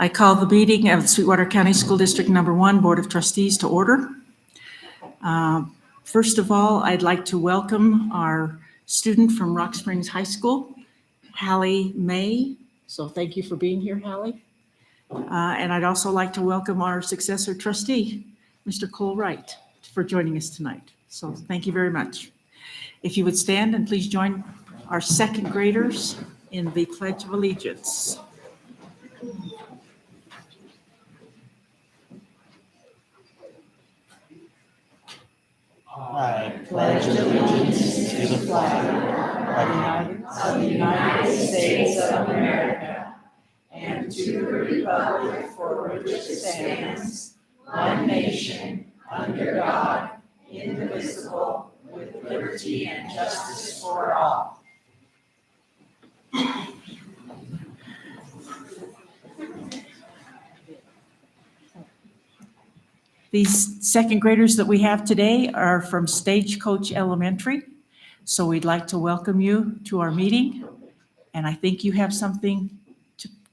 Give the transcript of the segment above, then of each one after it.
I call the meeting of the Sweetwater County School District Number 1 Board of Trustees to order. First of all, I'd like to welcome our student from Rock Springs High School, Hallie May. So thank you for being here, Hallie. And I'd also like to welcome our successor trustee, Mr. Cole Wright, for joining us tonight. So thank you very much. If you would stand and please join our second graders in the Pledge of Allegiance. I pledge allegiance to the flag of the United States of America and to the republic for which it stands, one nation, under God, indivisible, with liberty and justice for all. These second graders that we have today are from Stagecoach Elementary. So we'd like to welcome you to our meeting. And I think you have something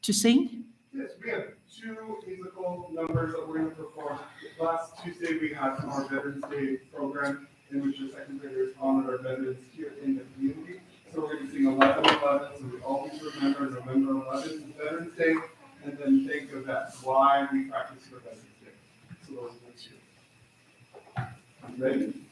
to sing? Yes, we have two musical numbers that we're going to perform. Last Tuesday, we had our Veterans Day program in which the second graders honored our veterans here in the community. So we're going to sing 11:11, so we always remember November 11th is Veterans Day, and then think of that, why we practice for Veterans Day. So those are the two. Ready?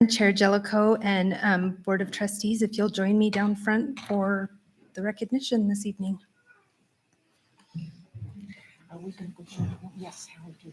Chair Jellicoe and Board of Trustees, if you'll join me down front for the recognition this evening. Are we going to go show? Yes, how would you?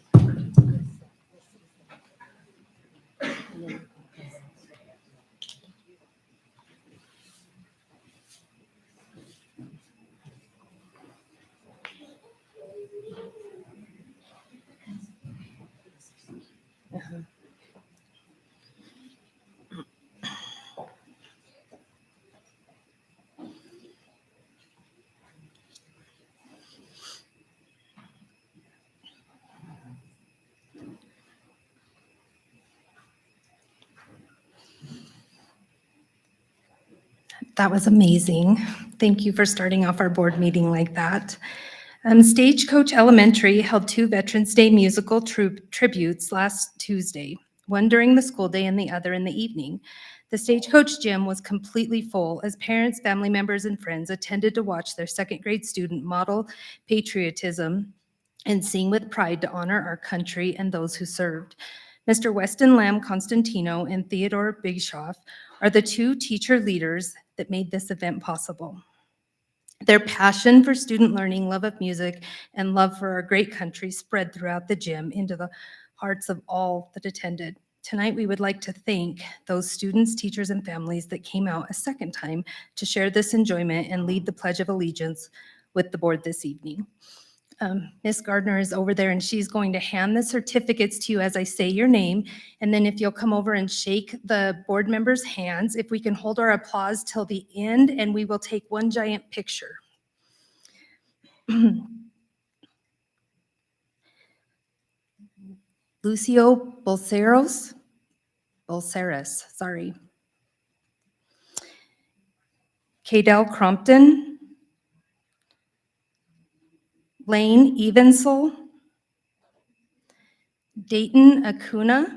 That was amazing. Thank you for starting off our board meeting like that. Stagecoach Elementary held 2 Veterans Day musical tributes last Tuesday, one during the school day and the other in the evening. The Stagecoach gym was completely full as parents, family members, and friends attended to watch their second grade student model patriotism and sing with pride to honor our country and those who served. Mr. Weston Lamb Constantino and Theodore Bigshoff are the 2 teacher leaders that made this event possible. Their passion for student learning, love of music, and love for our great country spread throughout the gym into the hearts of all that attended. Tonight, we would like to thank those students, teachers, and families that came out a second time to share this enjoyment and lead the Pledge of Allegiance with the board this evening. Ms. Gardner is over there and she's going to hand the certificates to you as I say your name. And then if you'll come over and shake the board members' hands, if we can hold our applause till the end, and we will take one giant picture. Lucio Bolseros, sorry. Cadell Crompton, Lane Evensel, Dayton Acuna,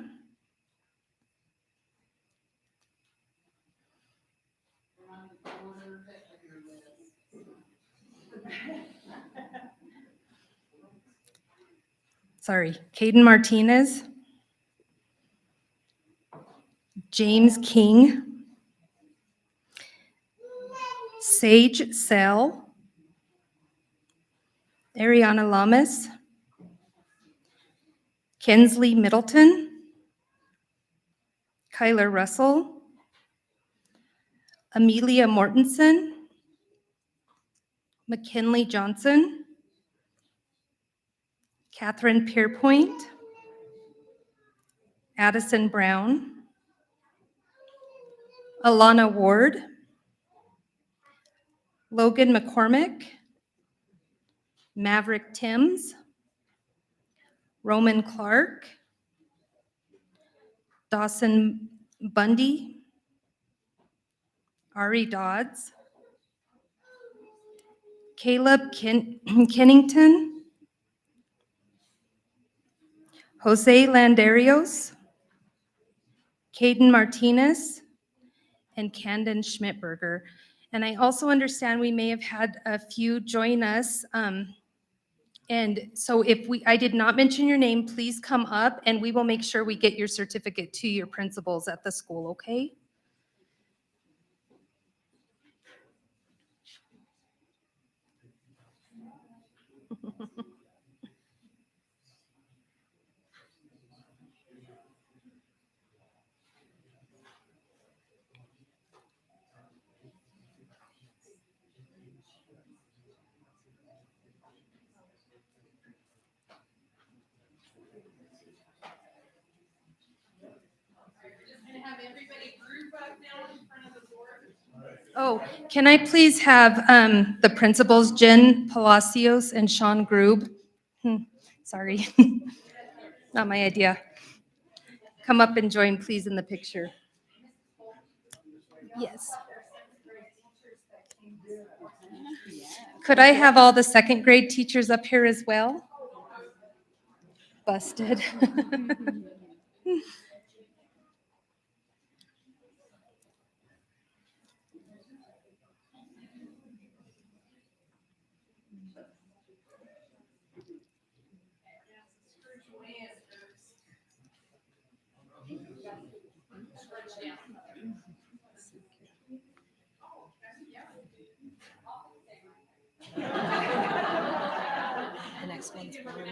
Caden Martinez, James King, Sage Sell, Ariana Lamas, Kensley Middleton, Kyler Russell, Amelia Mortensen, McKinley Johnson, Catherine Pierpoint, Addison Brown, Alana Ward, Logan McCormick, Maverick Timms, Roman Clark, Dawson Bundy, Ari Dodds, Caleb Kennington, Jose Landarios, Caden Martinez, and Camden Schmidberger. And I also understand we may have had a few join us. And so if I did not mention your name, please come up and we will make sure we get your certificate to your principals at the school, okay? Oh, can I please have the principals, Jen Palacios and Sean Grube? Sorry, not my idea. Come up and join, please, in the picture. Yes. Could I have all the second grade teachers up here as well? Busted. The next one's probably.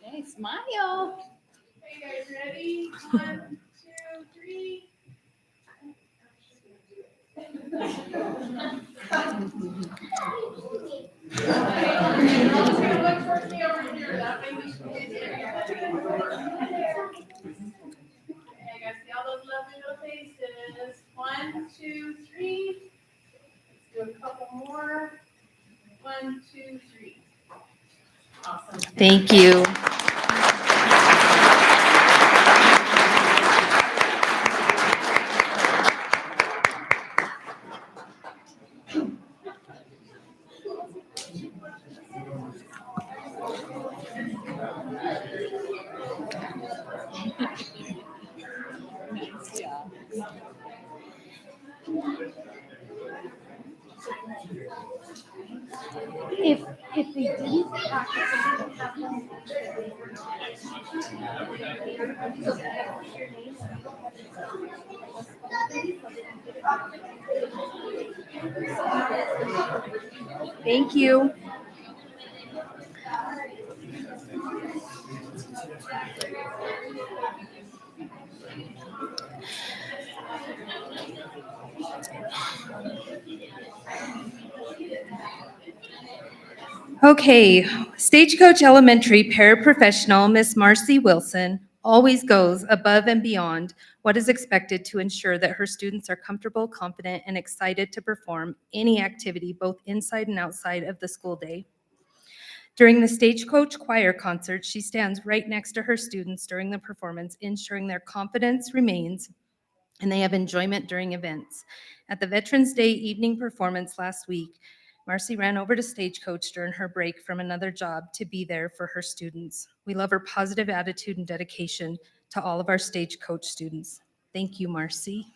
Okay, smile. Hey guys, ready? 1, 2, 3. Look towards me over here. That way we can get there. Hey guys, see all those lovely little faces. 1, 2, 3. Let's do a couple more. 1, 2, 3. Awesome. Thank you. If they didn't practice, they didn't have them. Thank you. Okay, Stagecoach Elementary paraprofessional Miss Marcy Wilson always goes above and beyond what is expected to ensure that her students are comfortable, confident, and excited to perform any activity both inside and outside of the school day. During the Stagecoach Choir concert, she stands right next to her students during the performance, ensuring their confidence remains and they have enjoyment during events. At the Veterans Day evening performance last week, Marcy ran over to Stagecoach during her break from another job to be there for her students. We love her positive attitude and dedication to all of our Stagecoach students. Thank you, Marcy.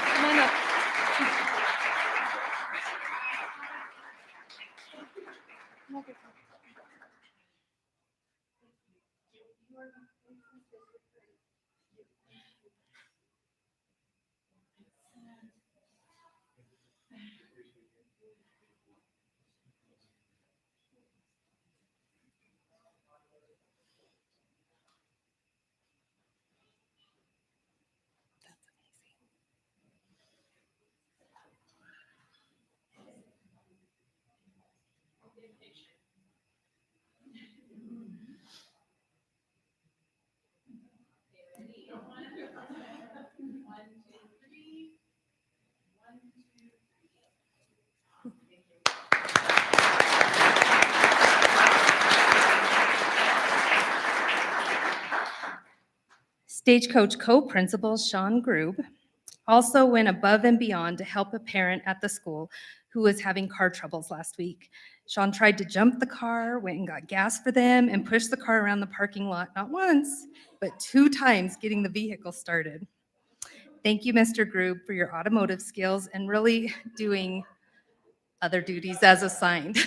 Come on up. Stagecoach co-principal Sean Grube also went above and beyond to help a parent at the school who was having car troubles last week. Sean tried to jump the car, went and got gas for them, and pushed the car around the parking lot not once, but 2 times, getting the vehicle started. Thank you, Mr. Grube, for your automotive skills and really doing other duties as assigned.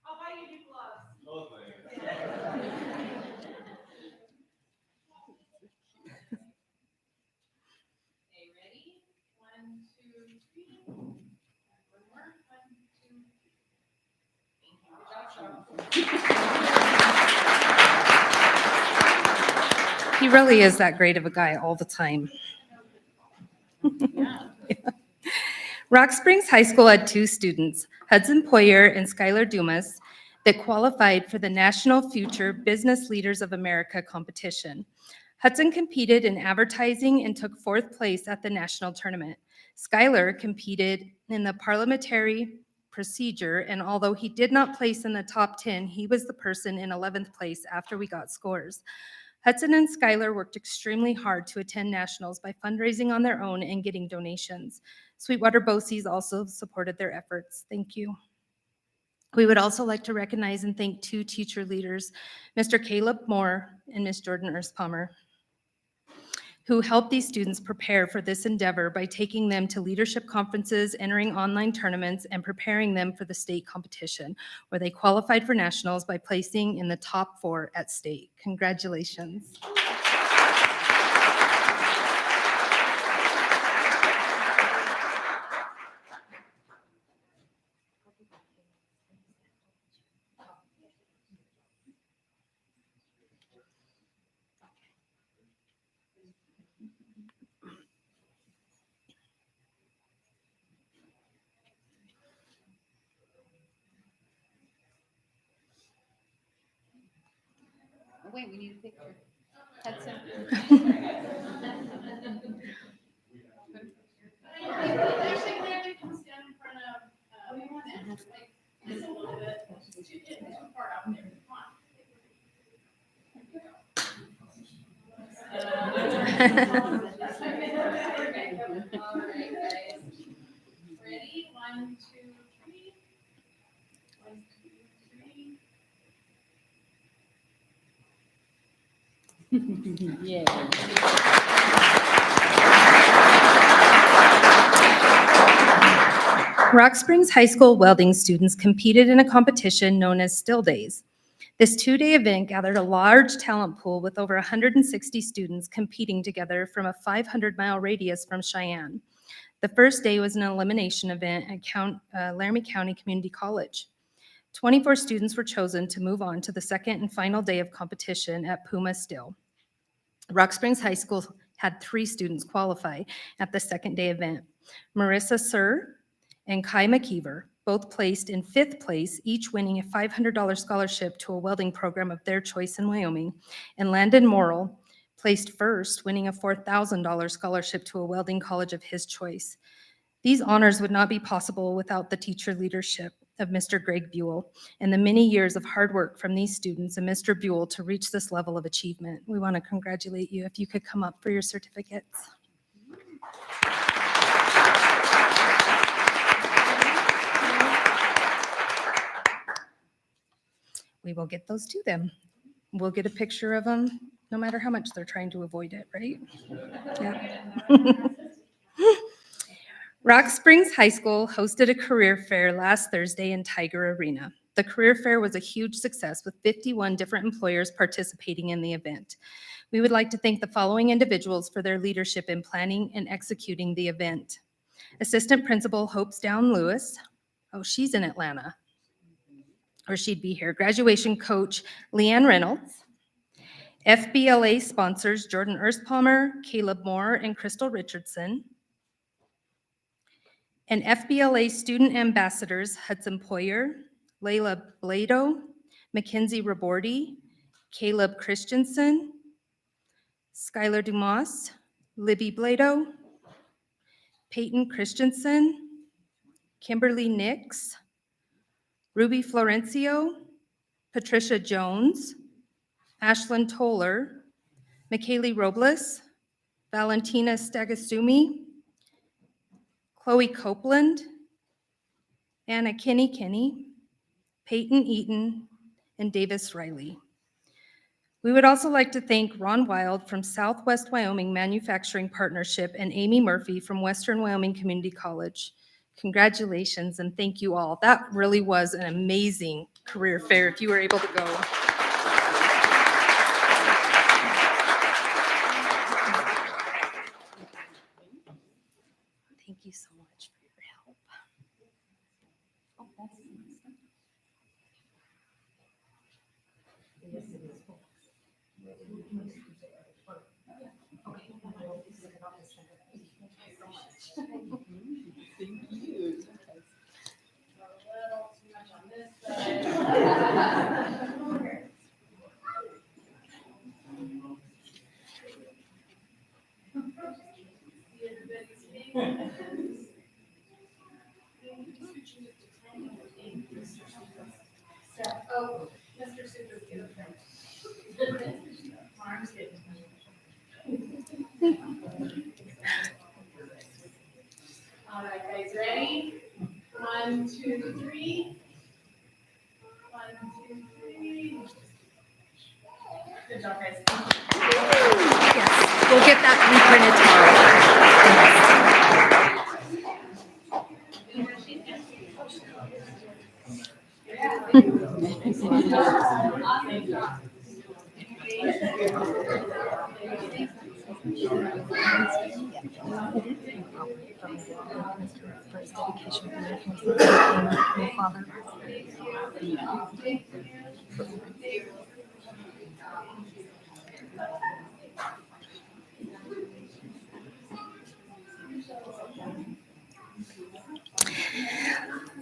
I'll buy you new gloves. Okay, ready? 1, 2, 3. One more. 1, 2, 3. Thank you. Good job, Sean. He really is that great of a guy all the time. Rock Springs High School had 2 students, Hudson Poyer and Skylar Dumas, that qualified for the National Future Business Leaders of America competition. Hudson competed in advertising and took 4th place at the national tournament. Skylar competed in the parliamentary procedure, and although he did not place in the top 10, he was the person in 11th place after we got scores. Hudson and Skylar worked extremely hard to attend nationals by fundraising on their own and getting donations. Sweetwater BOCES also supported their efforts. Thank you. We would also like to recognize and thank 2 teacher leaders, Mr. Caleb Moore and Ms. Jordan Erspalmer, who helped these students prepare for this endeavor by taking them to leadership conferences, entering online tournaments, and preparing them for the state competition, where they qualified for nationals by placing in the top 4 at state. Congratulations. Oh, wait, we need a picture. Hudson. Actually, Claire, you can stand in front of, like, just a little bit, too far out there, come on. All right, guys. Ready? 1, 2, 3. 1, 2, 3. Yeah. Rock Springs High School welding students competed in a competition known as Still Days. This 2-day event gathered a large talent pool with over 160 students competing together from a 500-mile radius from Cheyenne. The first day was an elimination event at Laramie County Community College. 24 students were chosen to move on to the second and final day of competition at Puma Still. Rock Springs High School had 3 students qualify at the second day event. Marissa Sir and Kai McKeever both placed in 5th place, each winning a $500 scholarship to a welding program of their choice in Wyoming. And Landon Morrill placed first, winning a $4,000 scholarship to a welding college of his choice. These honors would not be possible without the teacher leadership of Mr. Greg Buell and the many years of hard work from these students and Mr. Buell to reach this level of achievement. We want to congratulate you. If you could come up for your certificates. We will get those to them. We'll get a picture of them, no matter how much they're trying to avoid it, right? Yeah. Rock Springs High School hosted a career fair last Thursday in Tiger Arena. The career fair was a huge success with 51 different employers participating in the event. We would like to thank the following individuals for their leadership in planning and executing the event. Assistant Principal Hope Down Lewis. Oh, she's in Atlanta, or she'd be here. Graduation Coach Leanne Reynolds. FBLA sponsors Jordan Erspalmer, Caleb Moore, and Crystal Richardson. And FBLA student ambassadors Hudson Poyer, Layla Blado, Mackenzie Rabordi, Caleb Christensen, Skylar Dumas, Libby Blado, Peyton Christensen, Kimberly Nix, Ruby Florencio, Patricia Jones, Ashlyn Toller, McKaylee Robles, Valentina Stagasumi, Chloe Copeland, Anna Kinney, Peyton Eaton, and Davis Riley. We would also like to thank Ron Wild from Southwest Wyoming Manufacturing Partnership and Amy Murphy from Western Wyoming Community College. Congratulations and thank you all. That really was an amazing career fair if you were able to go. Thank you so much for your help. A little too much on this side. See everybody's name. Oh, Mr. Super, get up there. Arms Good job, guys. Yes, we'll get that reprinted tomorrow.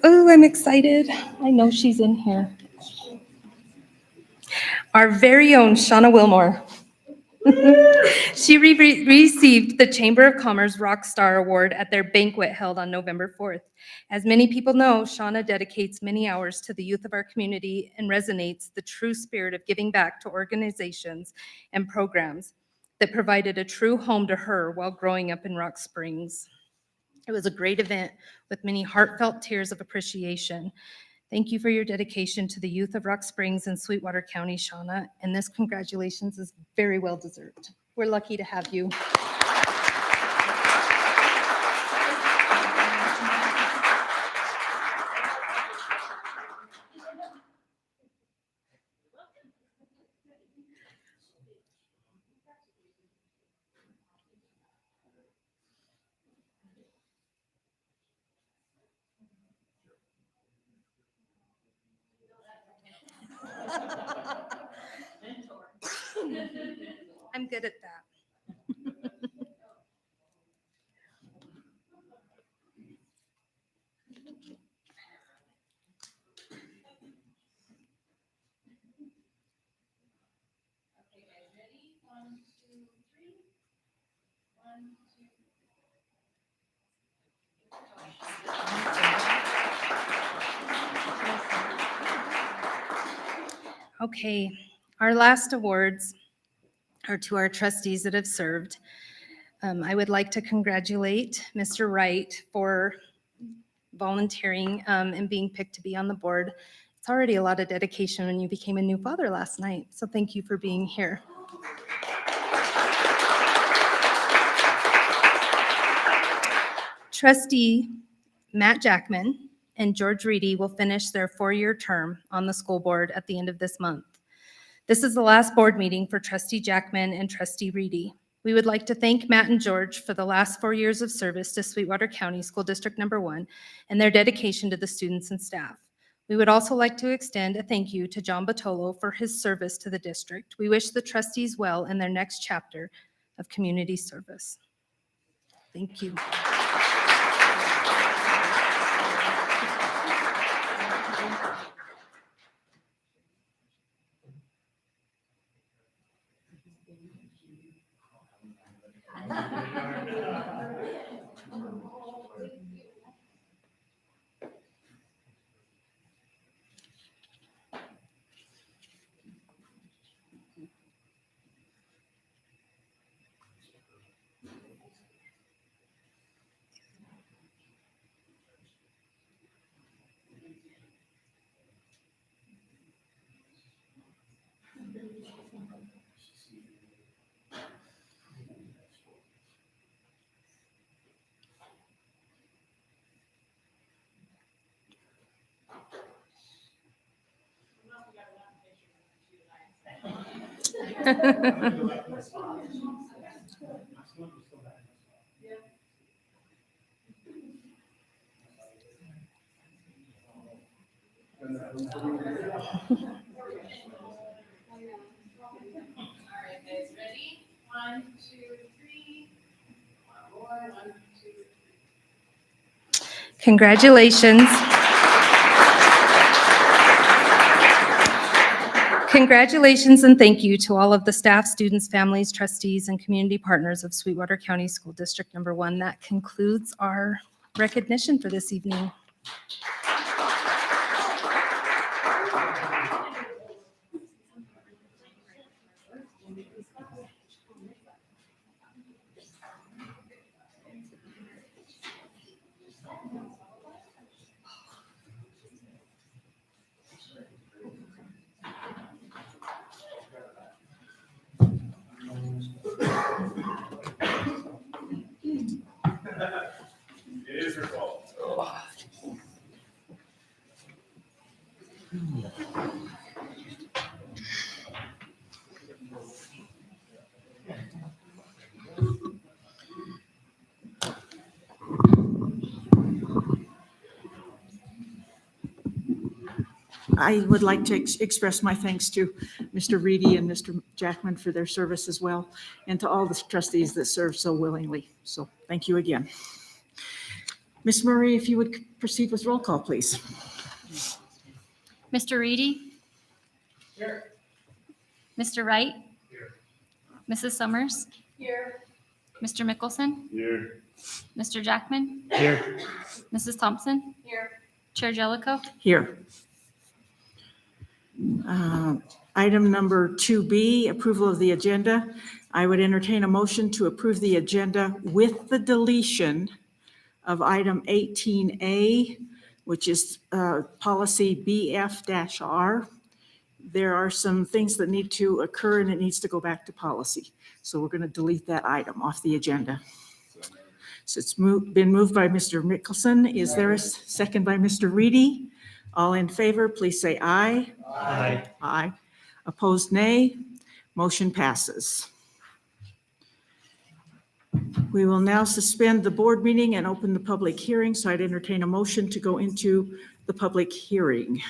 Oh, I'm excited. I know she's in here. Our very own Shauna Wilmore. She received the Chamber of Commerce Rock Star Award at their banquet held on November 4th. As many people know, Shauna dedicates many hours to the youth of our community and resonates the true spirit of giving back to organizations and programs that provided a true home to her while growing up in Rock Springs. It was a great event with many heartfelt tears of appreciation. Thank you for your dedication to the youth of Rock Springs and Sweetwater County, Shauna, and this congratulations is very well deserved. We're lucky to have you. I'm good at that. Okay, guys, ready? 1, 2, 3. 1, 2. Okay, our last awards are to our trustees that have served. I would like to congratulate Mr. Wright for volunteering and being picked to be on the board. It's already a lot of dedication when you became a new father last night, so thank you for being here. Trustee Matt Jackman and George Reedy will finish their 4-year term on the school board at the end of this month. This is the last board meeting for Trustee Jackman and Trustee Reedy. We would like to thank Matt and George for the last 4 years of service to Sweetwater County School District Number 1 and their dedication to the students and staff. We would also like to extend a thank you to John Batolo for his service to the district. We wish the trustees well in their next chapter of community service. Thank you. All right, guys, ready? 1, 2, 3. One more. 1, 2, 3. Congratulations. Congratulations and thank you to all of the staff, students, families, trustees, and community partners of Sweetwater County School District Number 1. That concludes our recognition for this evening. I would like to express my thanks to Mr. Reedy and Mr. Jackman for their service as well, and to all the trustees that served so willingly. So thank you again. Ms. Murray, if you would proceed with roll call, please. Mr. Reedy? Here. Mr. Wright? Here. Mrs. Summers? Here. Mr. Mickelson? Here. Mr. Jackman? Here. Mrs. Thompson? Here. Chair Jellicoe? Here. Item number 2B, approval of the agenda. I would entertain a motion to approve the agenda with the deletion of item 18A, which is policy BF-R. There are some things that need to occur and it needs to go back to policy. So we're going to delete that item off the agenda. So it's been moved by Mr. Mickelson. Is there a second by Mr. Reedy? All in favor, please say aye. Aye. Aye. Opposed, nay. Motion passes. We will now suspend the board meeting and open the public hearing. So I'd entertain a motion to go into the public hearing.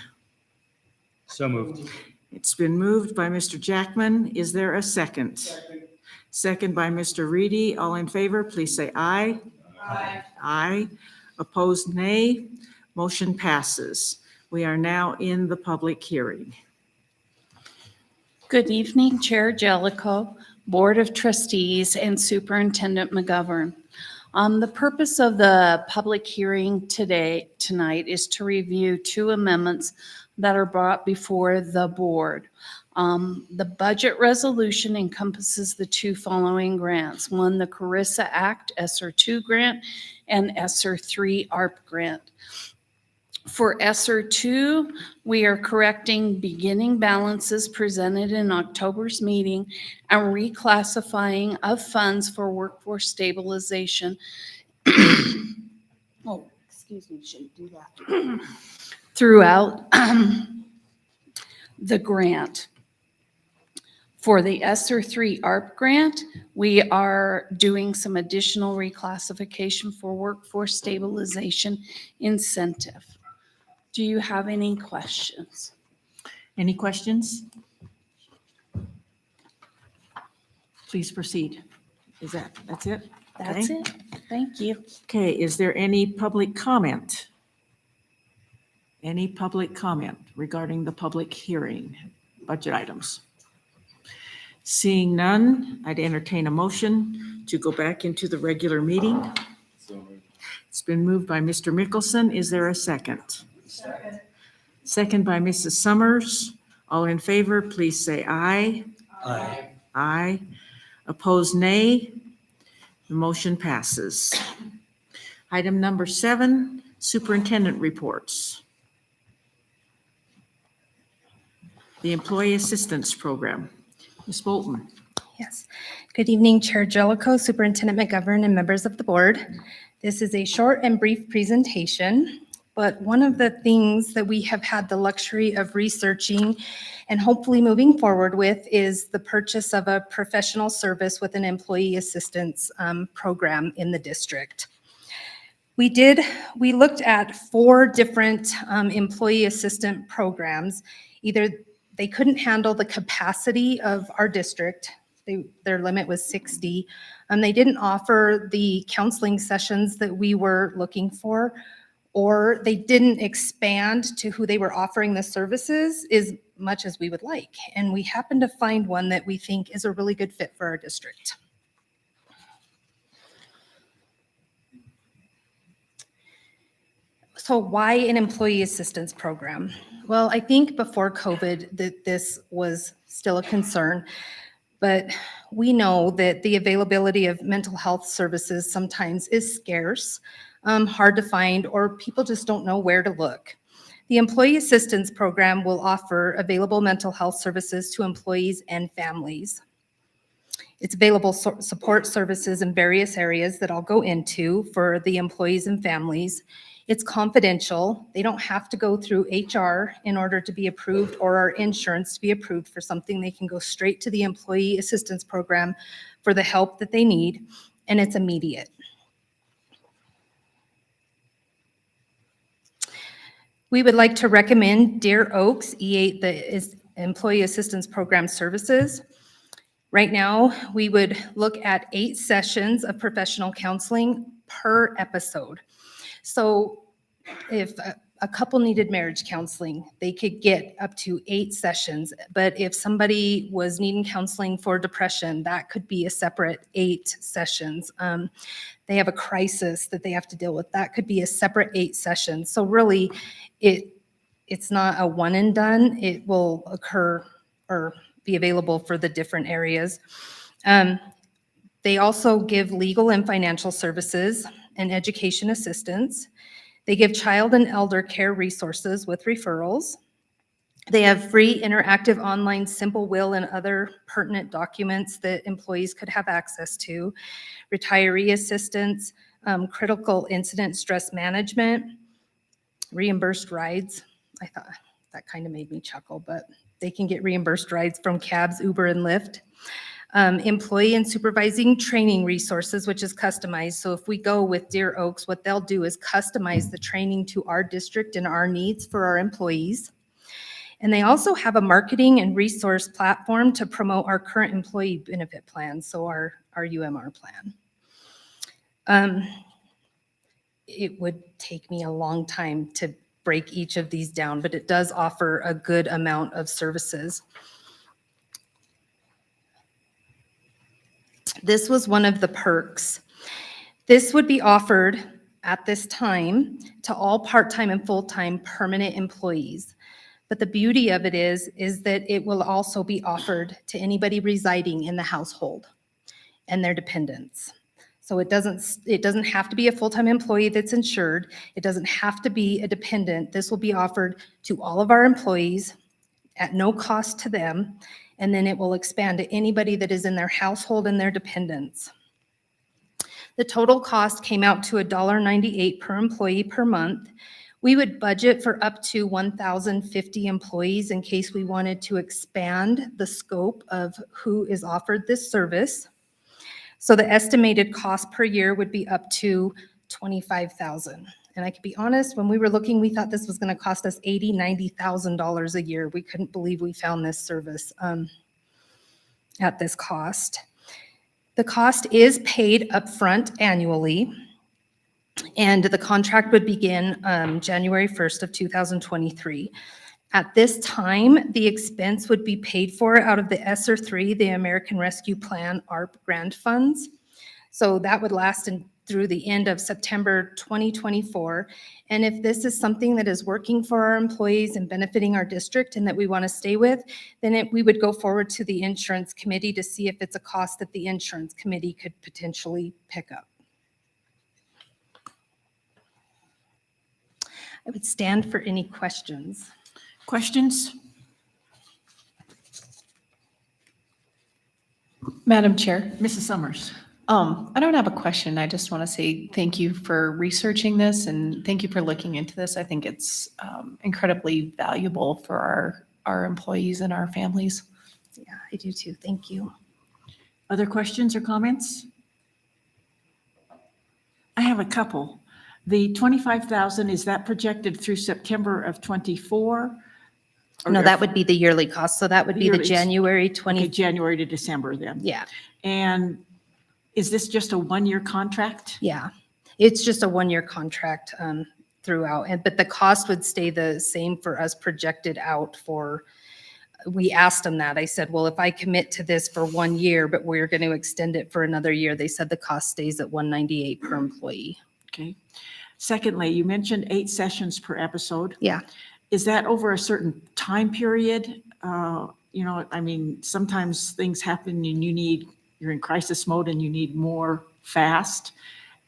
So moved. It's been moved by Mr. Jackman. Is there a second? Second by Mr. Reedy. All in favor, please say aye. Aye. Aye. Opposed, nay. Motion passes. We are now in the public hearing. Good evening, Chair Jellicoe, Board of Trustees, and Superintendent McGovern. The purpose of the public hearing tonight is to review two amendments that are brought before the board. The budget resolution encompasses the two following grants. One, the Carissa Act ESSER 2 grant and ESSER 3 ARP grant. For ESSER 2, we are correcting beginning balances presented in October's meeting and reclassifying of funds for workforce stabilization. Oh, excuse me, shouldn't do that. Throughout the grant. For the ESSER 3 ARP grant, we are doing some additional reclassification for workforce stabilization incentive. Do you have any questions? Any questions? Please proceed. That's it? That's Okay. it. Thank you. Okay, is there any public comment? Any public comment regarding the public hearing, budget items? Seeing none, I'd entertain a motion to go back into the regular meeting. It's been moved by Mr. Mickelson. Is there a second? Second. Second by Mrs. Summers. All in favor, please say aye. Aye. Aye. Opposed, nay. The motion passes. Item number 7, superintendent reports. The Employee Assistance Program. Ms. Bolton. Yes. Good evening, Chair Jellicoe, Superintendent McGovern, and members of the board. This is a short and brief presentation, but one of the things that we have had the luxury of researching and hopefully moving forward with is the purchase of a professional service with an employee assistance program in the district. We looked at 4 different employee assistant programs. Either they couldn't handle the capacity of our district. Their limit was 60. They didn't offer the counseling sessions that we were looking for, or they didn't expand to who they were offering the services as much as we would like. And we happened to find one that we think is a really good fit for our district. So why an employee assistance program? Well, I think before COVID that this was still a concern, but we know that the availability of mental health services sometimes is scarce, hard to find, or people just don't know where to look. The Employee Assistance Program will offer available mental health services to employees and families. It's available support services in various areas that I'll go into for the employees and families. It's confidential. They don't have to go through HR in order to be approved or our insurance to be approved for something. They can go straight to the Employee Assistance Program for the help that they need, and it's immediate. We would like to recommend Deer Oaks E8, Employee Assistance Program Services. Right now, we would look at 8 sessions of professional counseling per episode. So if a couple needed marriage counseling, they could get up to 8 sessions. But if somebody was needing counseling for depression, that could be a separate 8 sessions. They have a crisis that they have to deal with, that could be a separate 8 sessions. So really, it's not a one and done. It will occur or be available for the different areas. They also give legal and financial services and education assistance. They give child and elder care resources with referrals. They have free interactive online simple will and other pertinent documents that employees could have access to, retiree assistance, critical incident stress management, reimbursed rides. I thought that kind of made me chuckle, but they can get reimbursed rides from cabs, Uber, and Lyft. Employee and supervising training resources, which is customized. So if we go with Deer Oaks, what they'll do is customize the training to our district and our needs for our employees. And they also have a marketing and resource platform to promote our current employee benefit plan, so our UMR plan. It would take me a long time to break each of these down, but it does offer a good amount of services. This was one of the perks. This would be offered at this time to all part-time and full-time permanent employees. But the beauty of it is that it will also be offered to anybody residing in the household and their dependents. So it doesn't have to be a full-time employee that's insured. It doesn't have to be a dependent. This will be offered to all of our employees at no cost to them, and then it will expand to anybody that is in their household and their dependents. The total cost came out to $1.98 per employee per month. We would budget for up to 1,050 employees in case we wanted to expand the scope of who is offered this service. So the estimated cost per year would be up to $25,000. And I can be honest, when we were looking, we thought this was going to cost us $80,000, $90,000 a year. We couldn't believe we found this service at this cost. The cost is paid upfront annually, and the contract would begin January 1st of 2023. At this time, the expense would be paid for out of the ESSER 3, the American Rescue Plan ARP grant funds. So that would last through the end of September 2024. And if this is something that is working for our employees and benefiting our district and that we want to stay with, then we would go forward to the insurance committee to see if it's a cost that the insurance committee could potentially pick up. I would stand for any questions. Questions? Madam Chair, Mrs. Summers? I don't have a question. I just want to say thank you for researching this and thank you for looking into this. I think it's incredibly valuable for our employees and our families. Yeah, I do too. Thank you. Other questions or comments? I have a couple. The 25,000, is that projected through September of '24? No, that would be the yearly cost. So that would be the Yearly. January Okay, 20, January to December then. yeah, And is this just a one-year contract? yeah. It's just a one-year contract throughout, but the cost would stay the same for us projected out for, we asked them that. I said, well, if I commit to this for 1 year, but we're going to extend it for another year, they said the cost stays at $198 per employee. Okay. Secondly, you mentioned 8 sessions per episode. Yeah. Is that over a certain time period? You know, I mean, sometimes things happen and you're in crisis mode and you need more fast.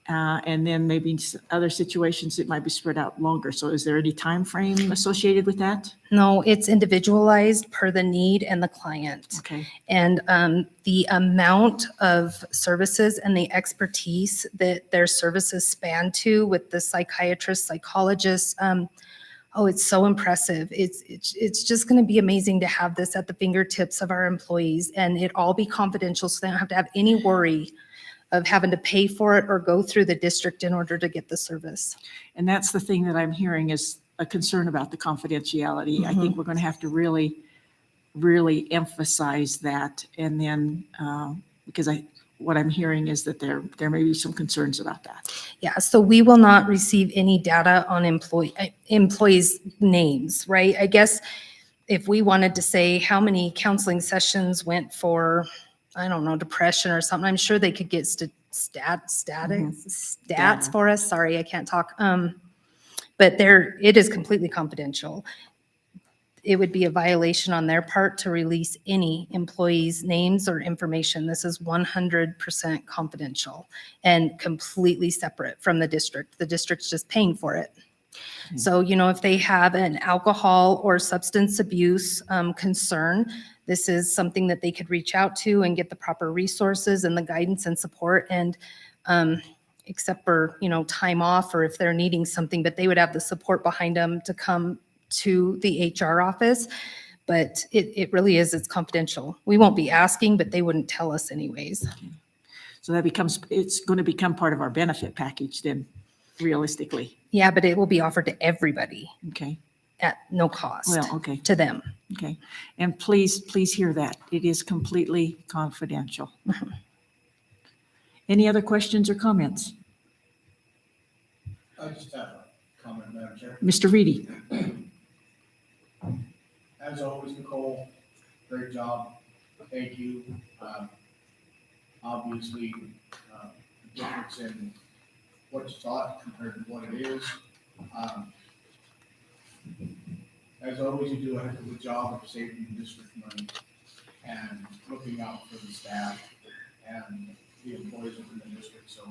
And then maybe other situations it might be spread out longer. So is there any time frame associated with that? No, it's individualized per the need and the client. Okay. And the amount of services and the expertise that their services span to with the psychiatrists, psychologists, it's so impressive. It's just going to be amazing to have this at the fingertips of our employees and it all be confidential so they don't have to have any worry of having to pay for it or go through the district in order to get the service. And that's the thing that I'm hearing is a concern about the confidentiality. I think we're going to have to really, really emphasize that. And then, because what I'm hearing is that there may be some concerns about that. Yeah, so we will not receive any data on employees' names, right? I guess if we wanted to say how many counseling sessions went for, I don't know, depression or something, I'm sure they could get stats for us. Sorry, I can't talk. But it is completely confidential. It would be a violation on their part to release any employees' names or information. This is 100% confidential and completely separate from the district. The district's just paying for it. So, if they have an alcohol or substance abuse concern, this is something that they could reach out to and get the proper resources and the guidance and support, and except for, time off or if they're needing something, but they would have the support behind them to come to the HR office. But it really is, it's confidential. We won't be asking, but they wouldn't tell us anyways. So it's going to become part of our benefit package then, realistically. Yeah, but it will be offered to everybody Okay. at no cost Well, okay. to them. Okay. And please hear that. It is completely confidential. Any other questions or comments? I just have a comment, Madam Chair. Mr. Reedy? As always, Nicole, great job. Thank you. Obviously, the difference in what you thought compared to what it is. As always, you do a heck of a job of saving the district money and looking out for the staff and the employees within the district. So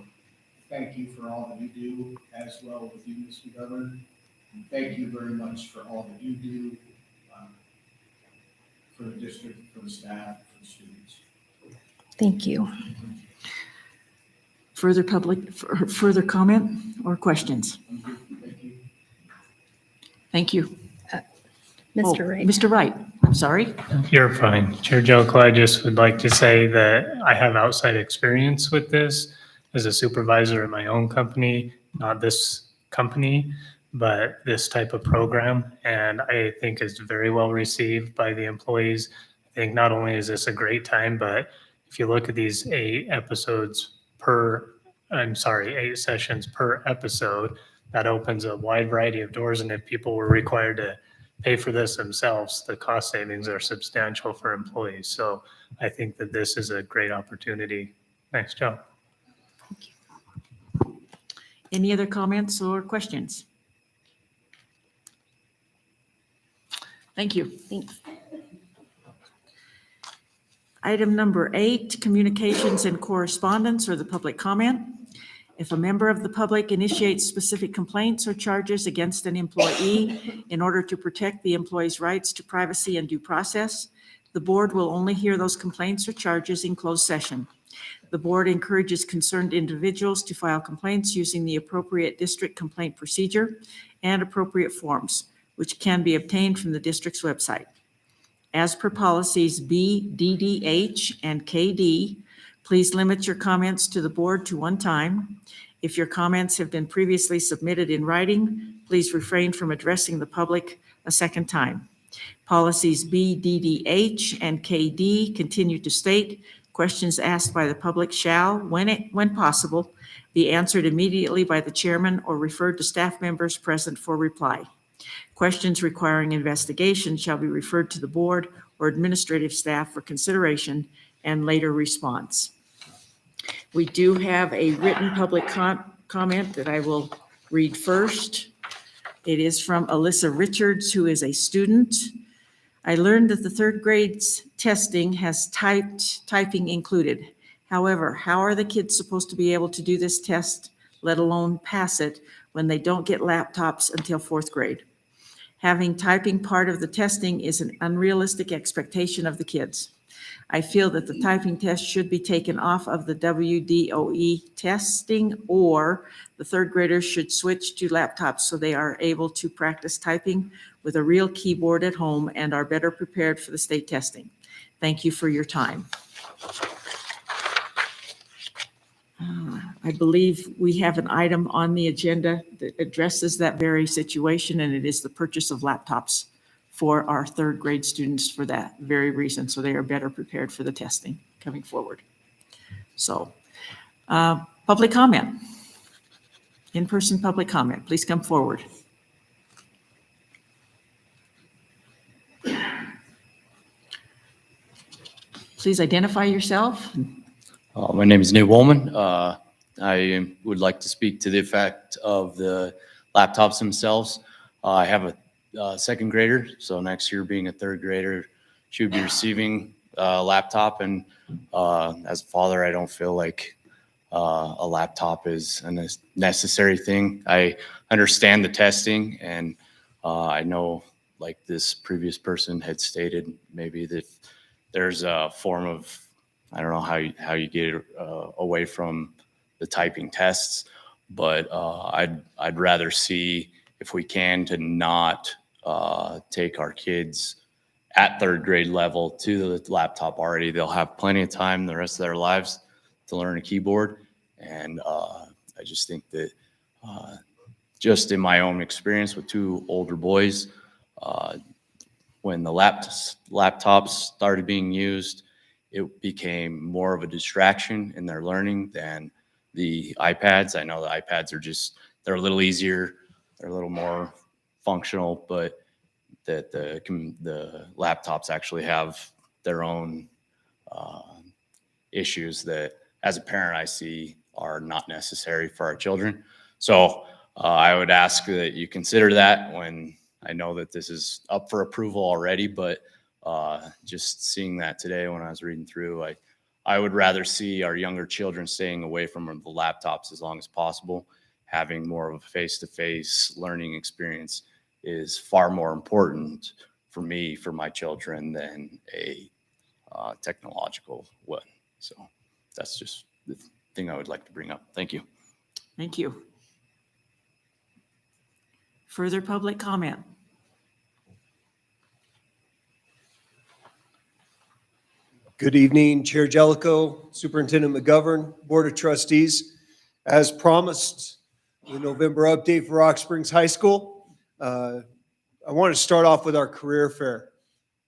thank you for all that you do, as well with you, Ms. McGovern. And thank you very much for all that you do for the district, for the staff, for the students. Thank you. Further comment or questions? Thank you. Thank you. Mr. Wright. Mr. Wright, I'm sorry. You're fine. Chair Jellicoe, I just would like to say that I have outside experience with this as a supervisor at my own company, not this company, but this type of program. And I think it's very well received by the employees. I think not only is this a great time, but if you look at these 8 sessions per episode, that opens a wide variety of doors. And if people were required to pay for this themselves, the cost savings are substantial for employees. So I think that this is a great opportunity. Nice job. Any other comments or questions? Thank you. Thanks. Item number 8, communications and correspondence or the public comment. If a member of the public initiates specific complaints or charges against an employee in order to protect the employee's rights to privacy and due process, the board will only hear those complaints or charges in closed session. The board encourages concerned individuals to file complaints using the appropriate district complaint procedure and appropriate forms, which can be obtained from the district's website. As per policies B, DDH, and KD, please limit your comments to the board to one time. If your comments have been previously submitted in writing, please refrain from addressing the public a second time. Policies B, DDH, and KD continue to state, questions asked by the public shall, when possible, be answered immediately by the chairman or referred to staff members present for reply. Questions requiring investigation shall be referred to the board or administrative staff for consideration and later response. We do have a written public comment that I will read first. It is from Alyssa Richards, who is a student. I learned that the third grade's testing has typing included. However, how are the kids supposed to be able to do this test, let alone pass it, when they don't get laptops until 4th grade? Having typing part of the testing is an unrealistic expectation of the kids. I feel that the typing test should be taken off of the WDOE testing, or the 3rd graders should switch to laptops so they are able to practice typing with a real keyboard at home and are better prepared for the state testing. Thank you for your time. I believe we have an item on the agenda that addresses that very situation, and it is the purchase of laptops for our third grade students for that very reason, so they are better prepared for the testing coming forward. So, public comment. In-person public comment, please come forward. Please identify yourself. My name is Nate Woolman. I would like to speak to the effect of the laptops themselves. I have a second grader, so next year being a third grader, she would be receiving a laptop. And as a father, I don't feel like a laptop is a necessary thing. I understand the testing, and I know, like this previous person had stated, maybe that there's a form of, I don't know how you get it away from the typing tests, but I'd rather see, if we can, to not take our kids at third grade level to the laptop already. They'll have plenty of time the rest of their lives to learn a keyboard. And I just think that just in my own experience with two older boys, when the laptops started being used, it became more of a distraction in their learning than the iPads. I know the iPads are they're a little easier, they're a little more functional, but that the laptops actually have their own issues that, as a parent, I see are not necessary for our children. So I would ask that you consider that when, I know that this is up for approval already, but just seeing that today when I was reading through, I would rather see our younger children staying away from the laptops as long as possible. Having more of a face-to-face learning experience is far more important for me, for my children, than a technological one. So that's just the thing I would like to bring up. Thank you. Thank you. Further public comment? Good evening, Chair Jellicoe, Superintendent McGovern, Board of Trustees. As promised, the November update for Rock Springs High School. I want to start off with our career fair.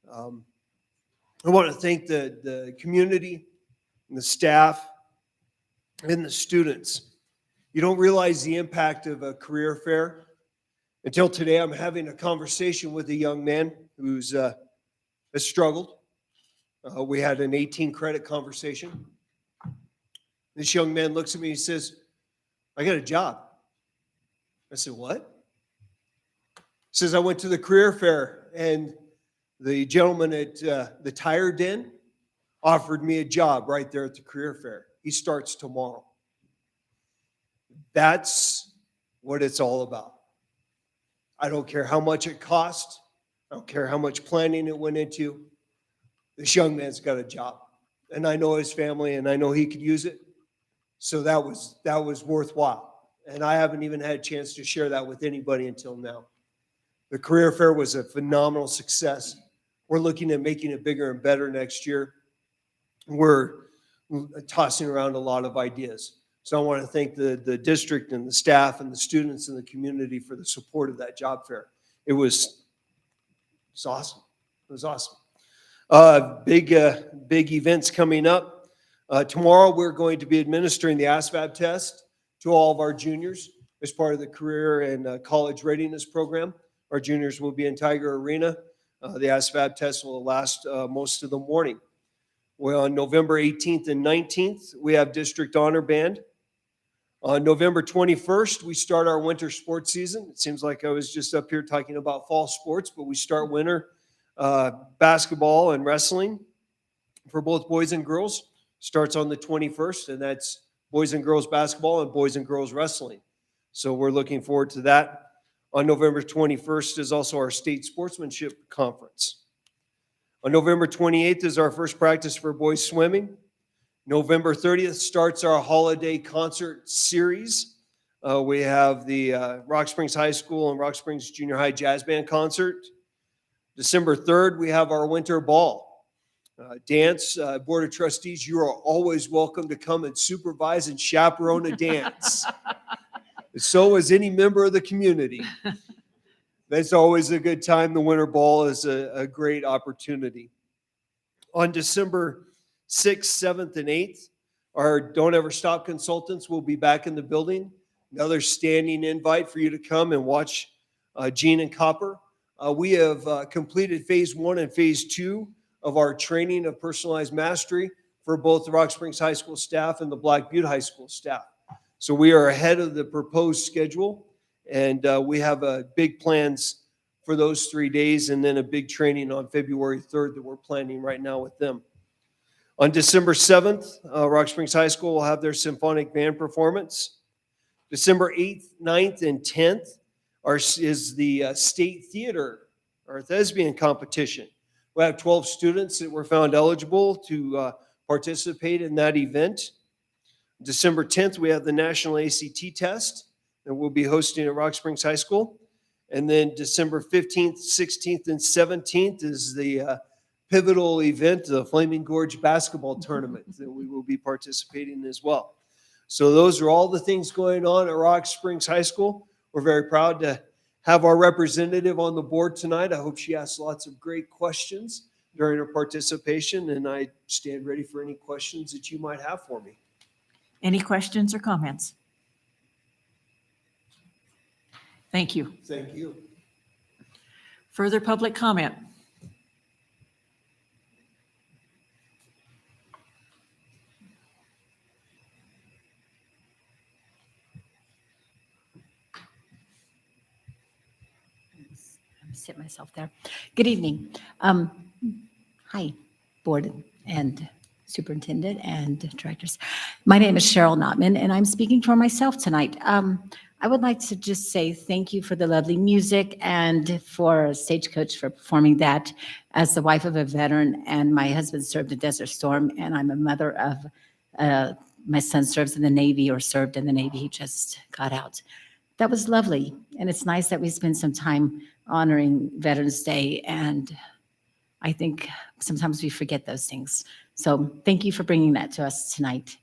I want to thank the community and the staff and the students. You don't realize the impact of a career fair until today. I'm having a conversation with a young man who's has struggled. We had an 18 credit conversation. This young man looks at me and says, "I got a job." I said, "What?" He says, "I went to the career fair and the gentleman at the Tire Den offered me a job right there at the career fair. He starts tomorrow." That's what it's all about. I don't care how much it cost. I don't care how much planning it went into. This young man's got a job, and I know his family, and I know he could use it. So that was worthwhile. And I haven't even had a chance to share that with anybody until now. The career fair was a phenomenal success. We're looking at making it bigger and better next year. We're tossing around a lot of ideas. So I want to thank the district and the staff and the students and the community for the support of that job fair. It was awesome. It was awesome. Big events coming up. Tomorrow we're going to be administering the ASVAB test to all of our juniors as part of the career and college readiness program. Our juniors will be in Tiger Arena. The ASVAB test will last most of the morning. Well, on November 18th and 19th, we have District Honor Band. On November 21st, we start our winter sports season. It seems like I was just up here talking about fall sports, but we start winter basketball and wrestling for both boys and girls. Starts on the 21st, and that's boys and girls basketball and boys and girls wrestling. So we're looking forward to that. On November 21st is also our state sportsmanship conference. On November 28th is our first practice for boys swimming. November 30th starts our holiday concert series. We have the Rock Springs High School and Rock Springs Junior High Jazz Band concert. December 3rd, we have our winter ball. dance. Board of Trustees, you are always welcome to come and supervise and chaperone a dance. So is any member of the community. That's always a good time. The Winter Ball is a great opportunity. On December 6th, 7th, and 8th, our Don't Ever Stop consultants will be back in the building. Another standing invite for you to come and watch Gene and Copper. We have completed phase 1 and phase 2 of our training of personalized mastery for both the Rock Springs High School staff and the Black Butte High School staff. So we are ahead of the proposed schedule, and we have big plans for those 3 days, and then a big training on February 3rd that we're planning right now with them. On December 7th, Rock Springs High School will have their symphonic band performance. December 8th, 9th, and 10th is the state theater or thespian competition. We have 12 students that were found eligible to participate in that event. December 10th, we have the National ACT test that we'll be hosting at Rock Springs High School. And then December 15th, 16th, and 17th is the pivotal event, the Flaming Gorge basketball tournament that we will be participating in as well. So those are all the things going on at Rock Springs High School. We're very proud to have our representative on the board tonight. I hope she asks lots of great questions during her participation, and I stand ready for any questions that you might have for me. Any questions or comments? Thank you. Thank you. Further public comment? Sit myself there. Good evening. Hi, board and superintendent and directors. My name is Cheryl Notman, and I'm speaking for myself tonight. I would like to just say thank you for the lovely music and for Stagecoach for performing that. As the wife of a veteran, and my husband served in Desert Storm, and I'm a mother of, my son serves in the Navy or served in the Navy. He just got out. That was lovely, and it's nice that we spend some time honoring Veterans Day, and I think sometimes we forget those things. So thank you for bringing that to us tonight.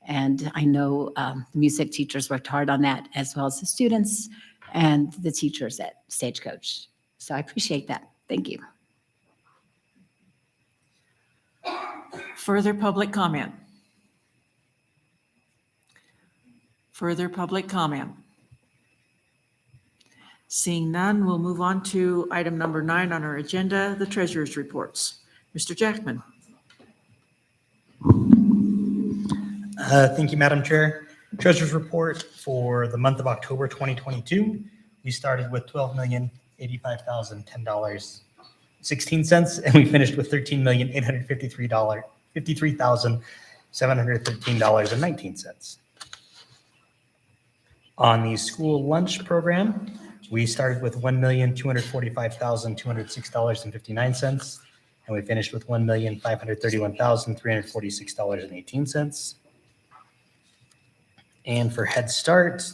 And I know the music teachers worked hard on that, as well as the students and the teachers at Stagecoach. So I appreciate that. Thank you. Further public comment? Further public comment? Seeing none, we'll move on to item number 9 on our agenda, the treasurer's reports. Mr. Jackman. Thank you, Madam Chair. Treasurer's report for the month of October 2022. We started with $12,085,010.16, and we finished with $13,853,713.19. On the school lunch program, we started with $1,245,206.59, and we finished with $1,531,346.18. And for Head Start,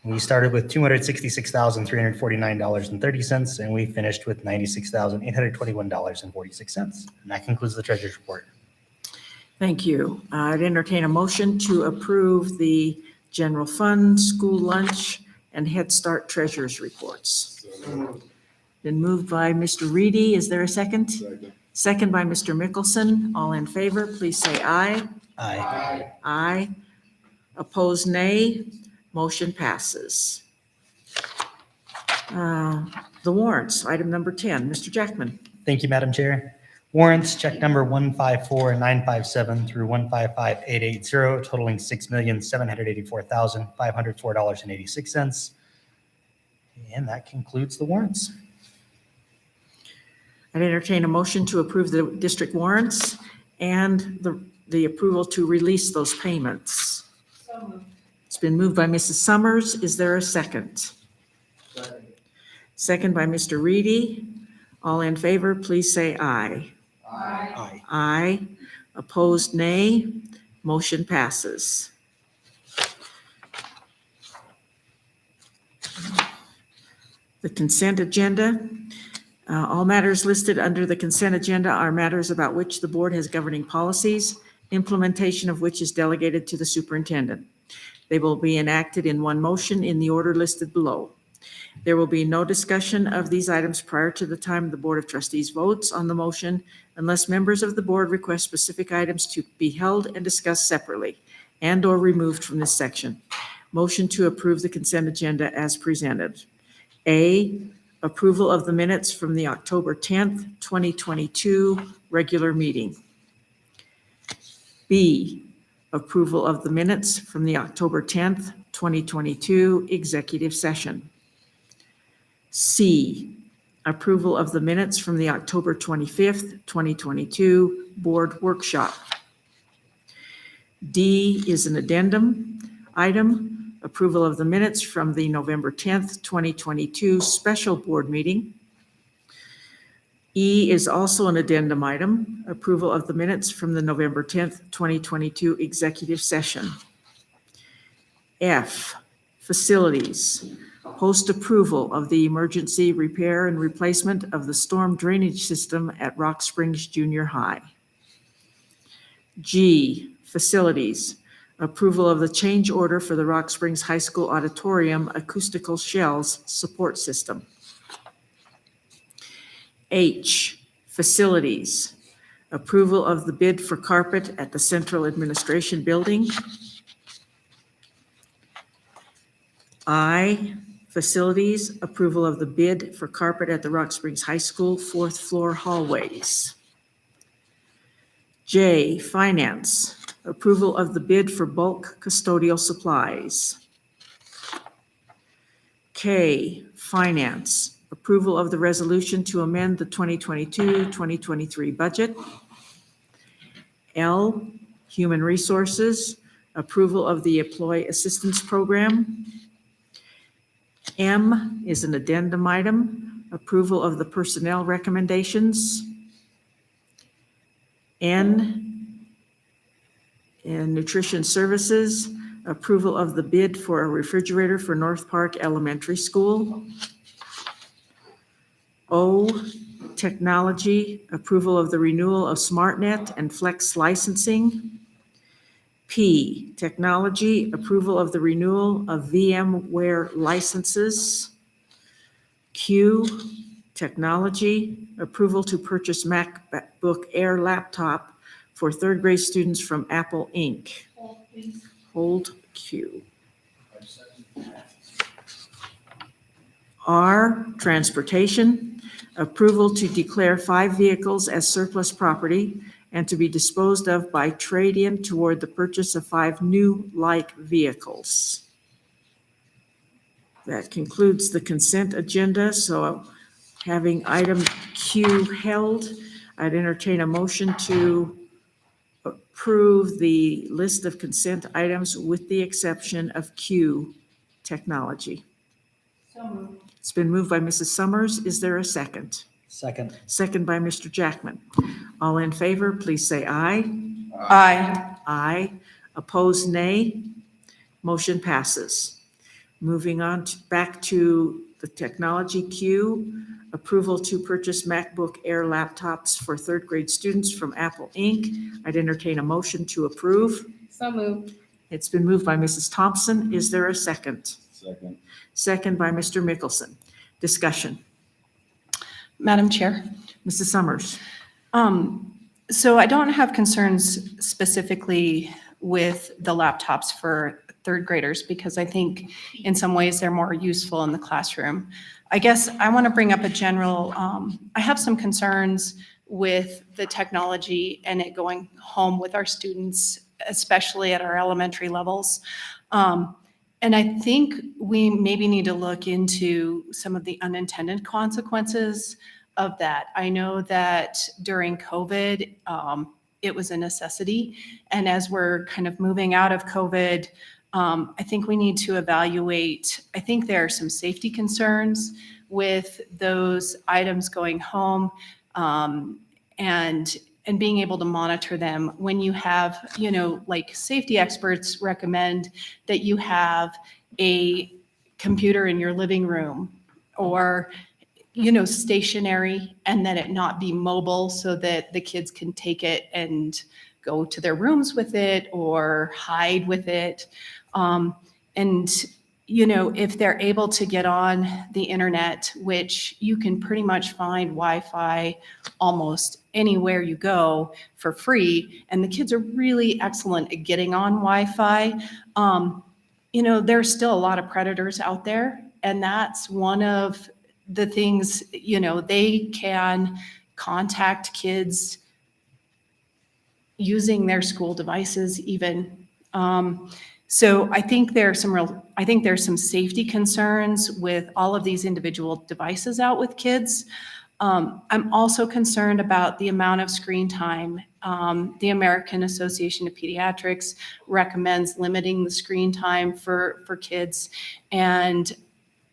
we started with $266,349.30, and we finished with $96,821.46. And that concludes the treasurer's report. Thank you. I'd entertain a motion to approve the general fund, school lunch, and Head Start treasurer's reports. Been moved by Mr. Reedy. Is there a second? Second by Mr. Mickelson. All in favor, please say aye. Aye. Aye. Opposed, nay. Motion passes. The warrants, item number 10. Mr. Jackman. Thank you, Madam Chair. Warrants, check number 154957 through 155880, totaling $6,784,504.86. And that concludes the warrants. I'd entertain a motion to approve the district warrants and the approval to release those payments. So moved. It's been moved by Mrs. Summers. Is there a second? Second by Mr. Reedy. All in favor, please say aye. Aye. Aye. Opposed, nay. Motion passes. The consent agenda. All matters listed under the consent agenda are matters about which the board has governing policies, implementation of which is delegated to the superintendent. They will be enacted in one motion in the order listed below. There will be no discussion of these items prior to the time the Board of Trustees votes on the motion unless members of the board request specific items to be held and discussed separately and/or removed from this section. Motion to approve the consent agenda as presented. A, approval of the minutes from the October 10th, 2022 regular meeting. B, approval of the minutes from the October 10th, 2022 executive session. C, approval of the minutes from the October 25th, 2022 board workshop. D is an addendum item, approval of the minutes from the November 10th, 2022 special board meeting. E is also an addendum item, approval of the minutes from the November 10th, 2022 executive session. F, facilities, post approval of the emergency repair and replacement of the storm drainage system at Rock Springs Junior High. G, facilities, approval of the change order for the Rock Springs High School Auditorium acoustical shells support system. H, facilities, approval of the bid for carpet at the Central Administration Building. I, facilities, approval of the bid for carpet at the Rock Springs High School fourth floor hallways. J, finance, approval of the bid for bulk custodial supplies. K, finance, approval of the resolution to amend the 2022-2023 budget. L, human resources, approval of the employee assistance program. M is an addendum item, approval of the personnel recommendations. N, in nutrition services, approval of the bid for a refrigerator for North Park Elementary School. O, technology, approval of the renewal of SmartNet and Flex licensing. P, technology, approval of the renewal of VMware licenses. Q, technology, approval to purchase MacBook Air laptop for third grade students from Apple Inc. Hold Q. R, transportation, approval to declare 5 vehicles as surplus property and to be disposed of by trade-in toward the purchase of 5 new like vehicles. That concludes the consent agenda. So having item Q held, I'd entertain a motion to approve the list of consent items with the exception of Q, technology. It's been moved by Mrs. Summers. Is there a second? Second. Second by Mr. Jackman. All in favor, please say aye. Aye. Aye. Opposed, nay. Motion passes. Moving on back to the technology queue, approval to purchase MacBook Air laptops for third grade students from Apple Inc. I'd entertain a motion to approve. So moved. It's been moved by Mrs. Thompson. Is there a second? Second. Second by Mr. Mickelson. Discussion. Madam Chair. Mrs. Summers. So I don't have concerns specifically with the laptops for third graders because I think in some ways they're more useful in the classroom. I guess I want to bring up a general, I have some concerns with the technology and it going home with our students, especially at our elementary levels. And I think we maybe need to look into some of the unintended consequences of that. I know that during COVID, it was a necessity. And as we're kind of moving out of COVID, I think we need to evaluate, I think there are some safety concerns with those items going home and being able to monitor them when you have, you know, like safety experts recommend that you have a computer in your living room or stationary and that it not be mobile so that the kids can take it and go to their rooms with it or hide with it. And if they're able to get on the internet, which you can pretty much find Wi-Fi almost anywhere you go for free, and the kids are really excellent at getting on Wi-Fi, there's still a lot of predators out there. And that's one of the things, they can contact kids using their school devices even. So I think there's some safety concerns with all of these individual devices out with kids. I'm also concerned about the amount of screen time. The American Association of Pediatrics recommends limiting the screen time for kids. And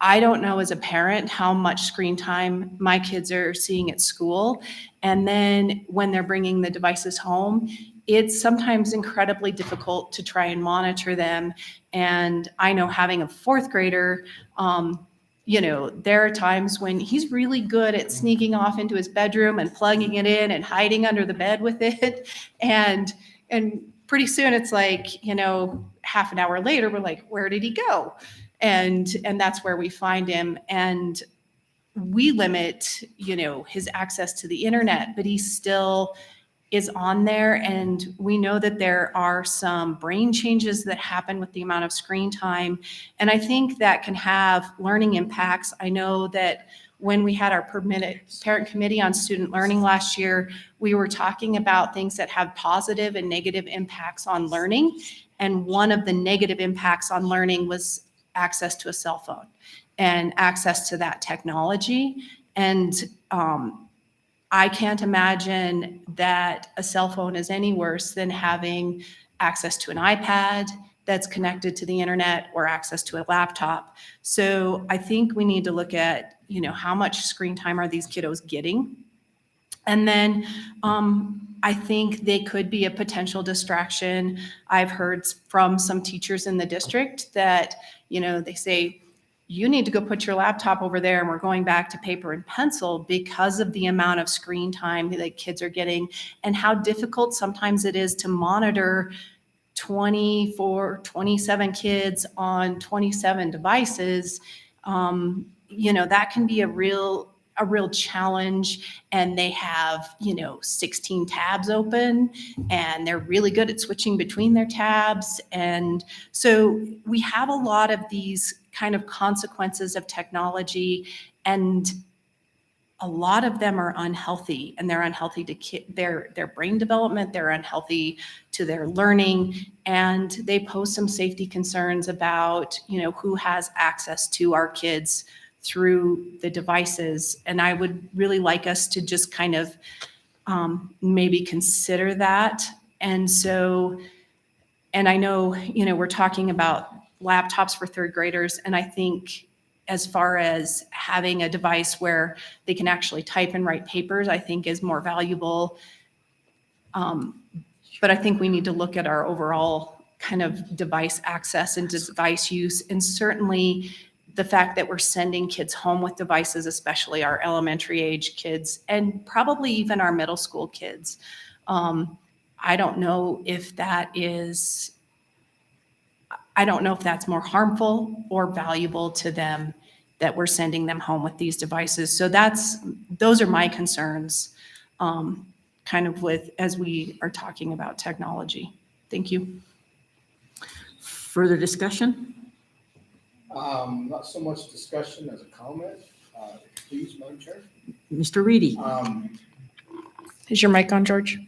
I don't know as a parent how much screen time my kids are seeing at school. And then when they're bringing the devices home, it's sometimes incredibly difficult to try and monitor them. And I know having a fourth grader, there are times when he's really good at sneaking off into his bedroom and plugging it in and hiding under the bed with it. And pretty soon it's like, half an hour later, we're like, where did he go? And that's where we find him. And we limit, his access to the internet, but he still is on there. And we know that there are some brain changes that happen with the amount of screen time. And I think that can have learning impacts. I know that when we had our parent committee on student learning last year, we were talking about things that have positive and negative impacts on learning. And one of the negative impacts on learning was access to a cell phone and access to that technology. And I can't imagine that a cell phone is any worse than having access to an iPad that's connected to the internet or access to a laptop. So I think we need to look at, how much screen time are these kiddos getting? And then I think they could be a potential distraction. I've heard from some teachers in the district that, they say, you need to go put your laptop over there and we're going back to paper and pencil because of the amount of screen time that kids are getting and how difficult sometimes it is to monitor 24, 27 kids on 27 devices. That can be a real challenge, and they have 16 tabs open and they're really good at switching between their tabs. And so we have a lot of these kind of consequences of technology, and a lot of them are unhealthy, and they're unhealthy to their brain development, they're unhealthy to their learning, and they pose some safety concerns about who has access to our kids through the devices. And I would really like us to just kind of maybe consider that. And I know, we're talking about laptops for third graders. And I think as far as having a device where they can actually type and write papers, I think is more valuable. But I think we need to look at our overall kind of device access and device use. And certainly the fact that we're sending kids home with devices, especially our elementary age kids, and probably even our middle school kids. I don't know if that's more harmful or valuable to them that we're sending them home with these devices. So those are my concerns, kind of as we are talking about technology. Thank you. Further discussion? Not so much discussion as a comment. Please, Madam Chair. Mr. Reedy? Is your mic on, George?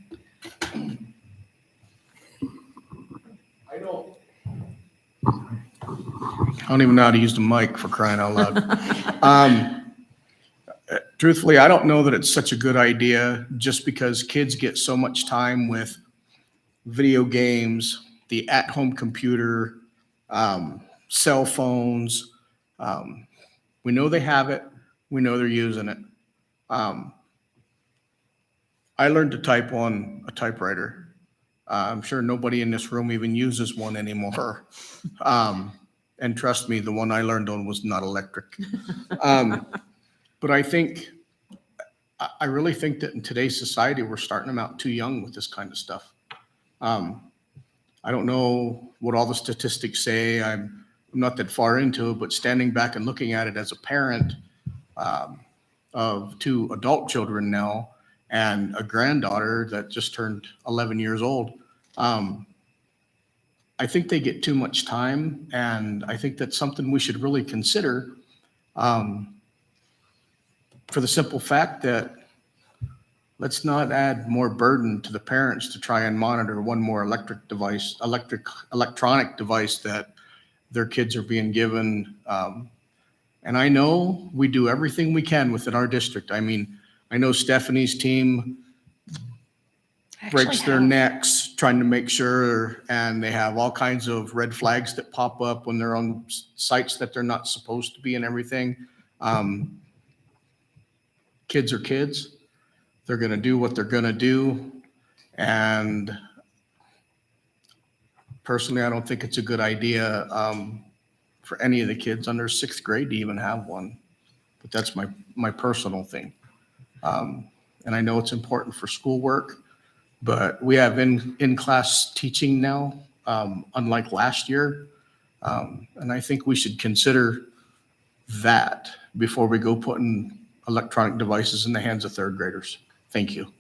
I don't even know how to use the mic, for crying out loud. Truthfully, I don't know that it's such a good idea just because kids get so much time with video games, the at-home computer, cell phones. We know they have it. We know they're using it. I learned to type on a typewriter. I'm sure nobody in this room even uses one anymore. And trust me, the one I learned on was not electric. But I think, I really think that in today's society, we're starting them out too young with this kind of stuff. I don't know what all the statistics say. I'm not that far into it, but standing back and looking at it as a parent of two adult children now and a granddaughter that just turned 11 years old, I think they get too much time, and I think that's something we should really consider, for the simple fact that let's not add more burden to the parents to try and monitor one more electronic device that their kids are being given. And I know we do everything we can within our district. I mean, I know Stephanie's team breaks their necks trying to make sure, and they have all kinds of red flags that pop up when they're on sites that they're not supposed to be and everything. Kids are kids. They're going to do what they're going to do. And personally, I don't think it's a good idea for any of the kids under 6th grade to even have one. But that's my personal thing. And I know it's important for schoolwork, but we have in-class teaching now, unlike last year. And I think we should consider that before we go putting electronic devices in the hands of 3rd graders. Thank you.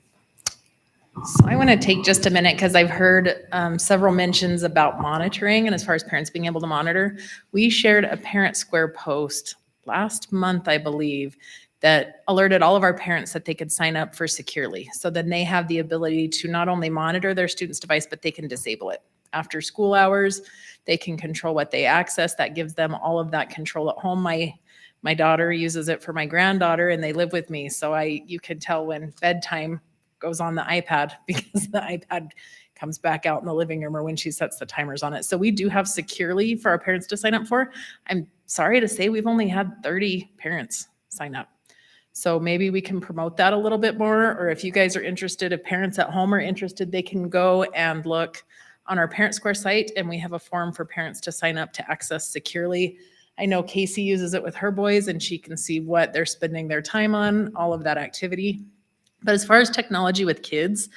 So I want to take just a minute because I've heard several mentions about monitoring, and as far as parents being able to monitor, we shared a Parent Square post last month, I believe, that alerted all of our parents that they could sign up for Securely. So then they have the ability to not only monitor their student's device, but they can disable it. After school hours, they can control what they access. That gives them all of that control at home. My daughter uses it for my granddaughter, and they live with me. So you can tell when bedtime goes on the iPad because the iPad comes back out in the living room or when she sets the timers on it. So we do have Securely for our parents to sign up for. I'm sorry to say we've only had 30 parents sign up. So maybe we can promote that a little bit more, or if you guys are interested, if parents at home are interested, they can go and look on our Parent Square site, and we have a form for parents to sign up to access Securely. I know Casey uses it with her boys, and she can see what they're spending their time on, all of that activity. But as far as technology with kids,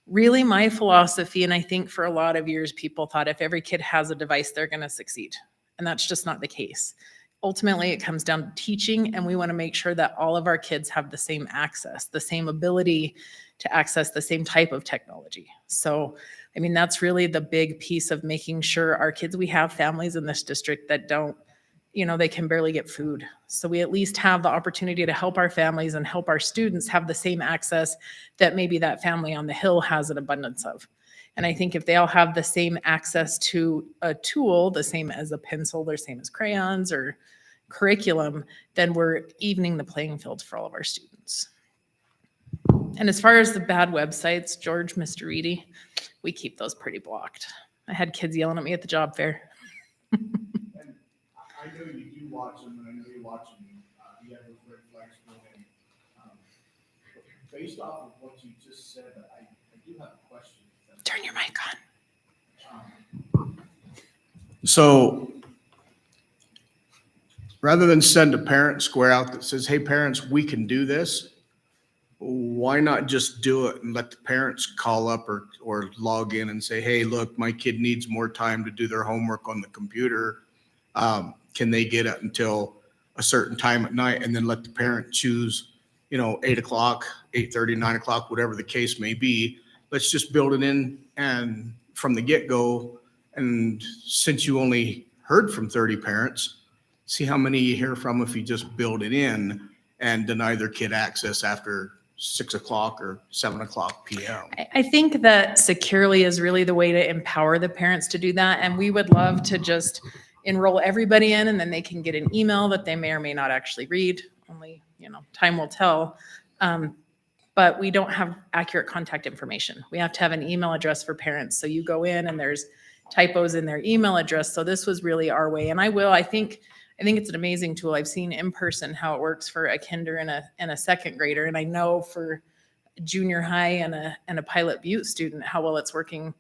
really my philosophy, and I think for a lot of years, people thought if every kid has a device, they're going to succeed. And that's just not the case. Ultimately, it comes down to teaching, and we want to make sure that all of our kids have the same access, the same ability to access the same type of technology. So, I mean, that's really the big piece of making sure our kids, we have families in this district that don't, they can barely get food. So we at least have the opportunity to help our families and help our students have the same access that maybe that family on the hill has an abundance of. And I think if they all have the same access to a tool, the same as a pencil, the same as crayons or curriculum, then we're evening the playing field for all of our students. And as far as the bad websites, George, Mr. Reedy, we keep those pretty blocked. I had kids yelling at me at the job fair. I know you do watch them, and I know you watch them. You have those red flags going in. Based off of what you just said, I do have a question. Turn your mic on. So rather than send a Parent Square out that says, hey, parents, we can do this, why not just do it and let the parents call up or log in and say, hey, look, my kid needs more time to do their homework on the computer. Can they get it until a certain time at night, and then let the parent choose, 8 o'clock, 8:30, 9 o'clock, whatever the case may be. Let's just build it in and from the get-go. And since you only heard from 30 parents, see how many you hear from if you just build it in and deny their kid access after 6 o'clock or 7 o'clock p.m. I think that Securely is really the way to empower the parents to do that. And we would love to just enroll everybody in, and then they can get an email that they may or may not actually read. Only, time will tell. But we don't have accurate contact information. We have to have an email address for parents. So you go in and there's typos in their email address. So this was really our way. And I think it's an amazing tool. I've seen in person how it works for a kinder and a 2nd grader. And I know for junior high and a Pilot Butte student, how well it's working.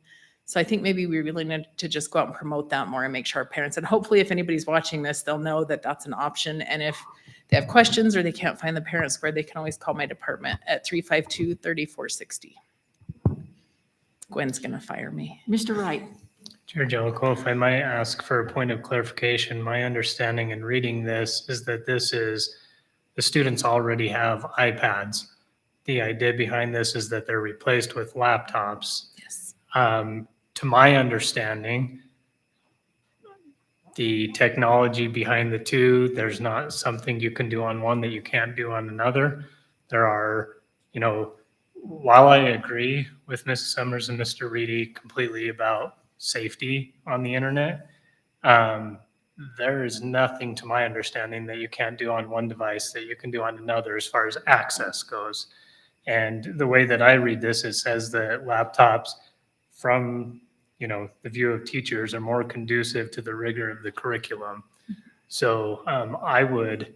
So I think maybe we really need to just go out and promote that more and make sure our parents, and hopefully if anybody's watching this, they'll know that that's an option. And if they have questions or they can't find the parent square, they can always call my department at 352-3460. Gwen's gonna fire me. Mr. Wright, Chair Jellicoe, if I might ask for a point of clarification, my understanding in reading this is that the students already have iPads. The idea behind this is that they're replaced with laptops. Yes. To my understanding, the technology behind the two, there's not something you can do on one that you can't do on another. There are, while I agree with Mrs. Summers and Mr. Reedy completely about safety on the internet, there is nothing to my understanding that you can't do on one device that you can do on another as far as access goes. And the way that I read this, it says that laptops from the view of teachers are more conducive to the rigor of the curriculum. So I would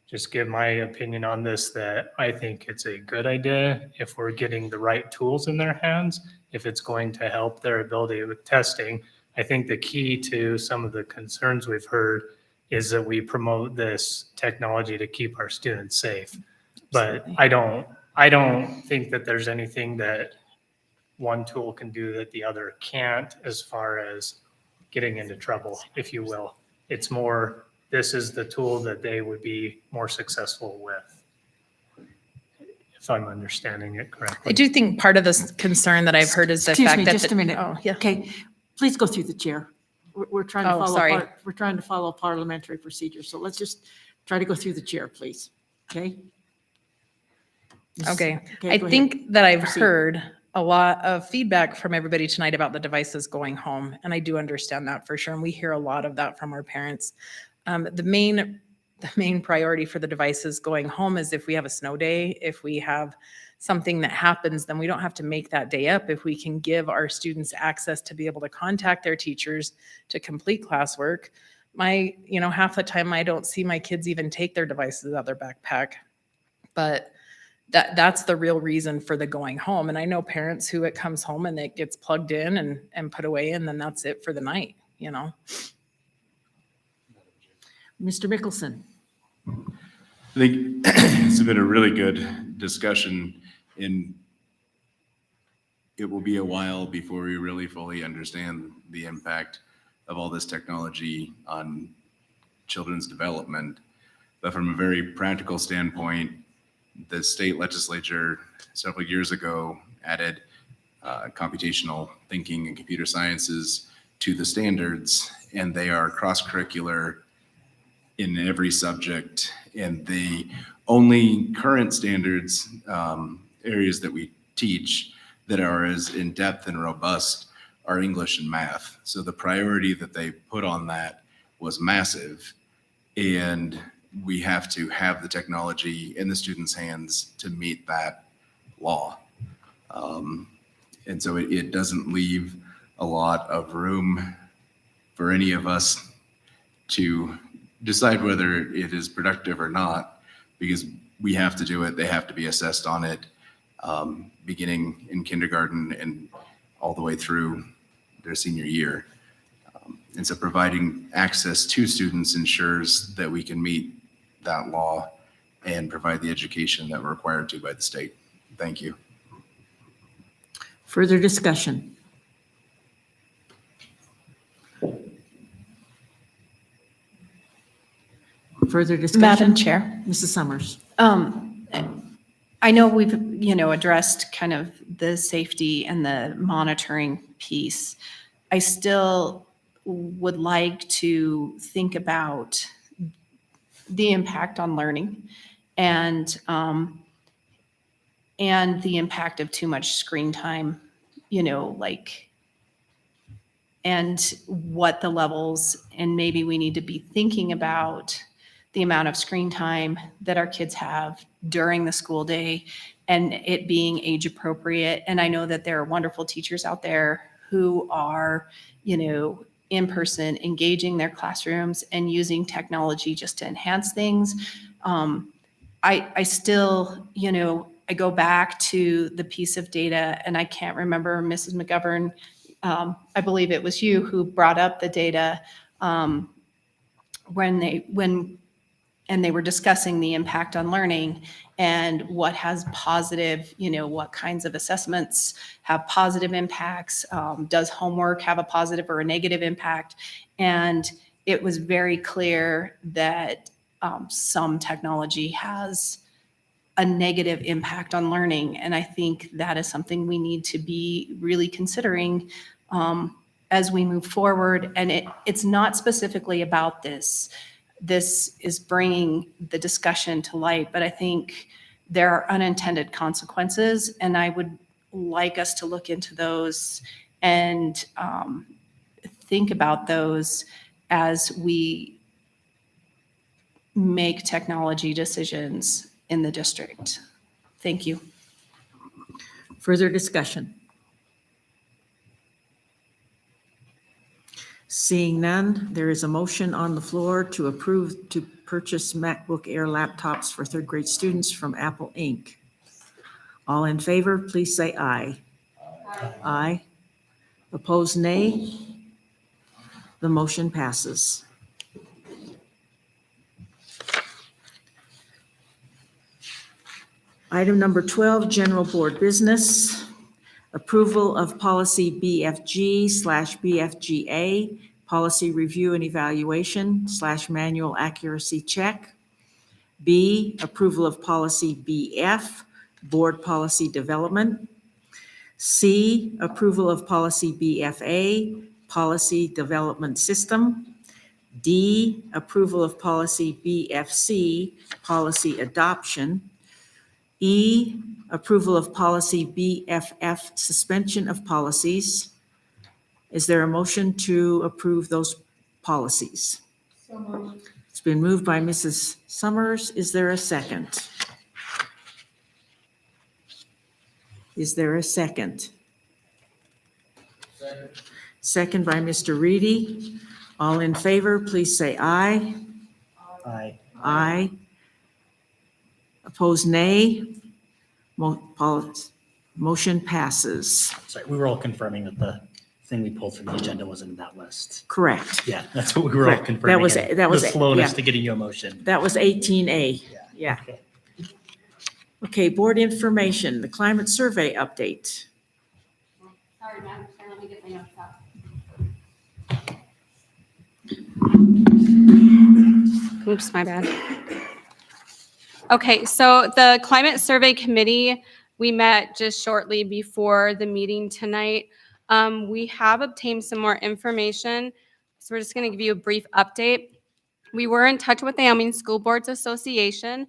just give my opinion on this, that I think it's a good idea if we're getting the right tools in their hands, if it's going to help their ability with testing. I think the key to some of the concerns we've heard is that we promote this technology to keep our students safe. But I don't think that there's anything that one tool can do that the other can't, as far as getting into trouble, if you will. It's more, this is the tool that they would be more successful with, if I'm understanding it correctly. I do think part of this concern that I've heard is the excuse fact me, that. just a minute. Oh, yeah. Okay, please go through the chair. We're trying to Oh, follow, sorry. we're trying to follow parliamentary procedure. So let's just try to go through the chair, please. Okay? Okay, Okay, I go ahead. think that I've Proceed. heard a lot of feedback from everybody tonight about the devices going home, and I do understand that for sure, and we hear a lot of that from our parents. The main priority for the devices going home is if we have a snow day, if we have something that happens, then we don't have to make that day up. If we can give our students access to be able to contact their teachers to complete classwork, half the time I don't see my kids even take their devices out of their backpack. But that's the real reason for the going home. And I know parents who it comes home and it gets plugged in and put away, and then that's it for the night, Mr. Mickelson. I think it's been a really good discussion, and it will be a while before we really fully understand the impact of all this technology on children's development. But from a very practical standpoint, the state legislature several years ago added computational thinking and computer sciences to the standards, and they are cross-curricular in every subject. And the only current standards areas that we teach that are as in-depth and robust are English and math. So the priority that they put on that was massive, and we have to have the technology in the students' hands to meet that law. And so it doesn't leave a lot of room for any of us to decide whether it is productive or not, because we have to do it. They have to be assessed on it, beginning in kindergarten and all the way through their senior year. And so providing access to students ensures that we can meet that law and provide the education that we're required to by the state. Thank you. Further discussion? Further discussion? Madam Chair, Mrs. Summers. I know we've, addressed kind of the safety and the monitoring piece. I still would like to think about the impact on learning and the impact of too much screen time, and what the levels, and maybe we need to be thinking about the amount of screen time that our kids have during the school day and it being age appropriate. And I know that there are wonderful teachers out there who are, in person, engaging their classrooms and using technology just to enhance things. I still, I go back to the piece of data, and I can't remember, Mrs. McGovern, I believe it was you who brought up the data when and they were discussing the impact on learning and what has positive, what kinds of assessments have positive impacts. Does homework have a positive or a negative impact? And it was very clear that some technology has a negative impact on learning. And I think that is something we need to be really considering as we move forward. And it's not specifically about this. This is bringing the discussion to light, but I think there are unintended consequences, and I would like us to look into those and think about those as we make technology decisions in the district. Thank you. Further discussion? Seeing none, there is a motion on the floor to approve to purchase MacBook Air laptops for third grade students from Apple Inc. All in favor, please say aye. Aye. Opposed, nay. The motion passes. Item number 12, general board business. Approval of policy BFG/BFGA, policy review and evaluation / manual accuracy check. B, approval of policy BF, board policy development. C, approval of policy BFA, policy development system. D, approval of policy BFC, policy adoption. E, approval of policy BFF, suspension of policies. Is there a motion to approve those policies? It's been moved by Mrs. Summers. Is there a second? Is there a second? Second by Mr. Reedy. All in favor, please say aye. Aye. Aye. Opposed, nay. Motion passes. Sorry, we were all confirming that the thing we pulled from the agenda wasn't in that list. Correct. Yeah, that's what we were all Correct. confirming. and that was- The slowness yeah. to getting you a motion. That was 18A. Yeah. Okay. Okay, board information, the climate survey update. Sorry, Madam Chair, let me get my notes out. Oops, my bad. Okay, so the Climate Survey Committee, we met just shortly before the meeting tonight. We have obtained some more information, so we're just going to give you a brief update. We were in touch with the Wyoming School Boards Association.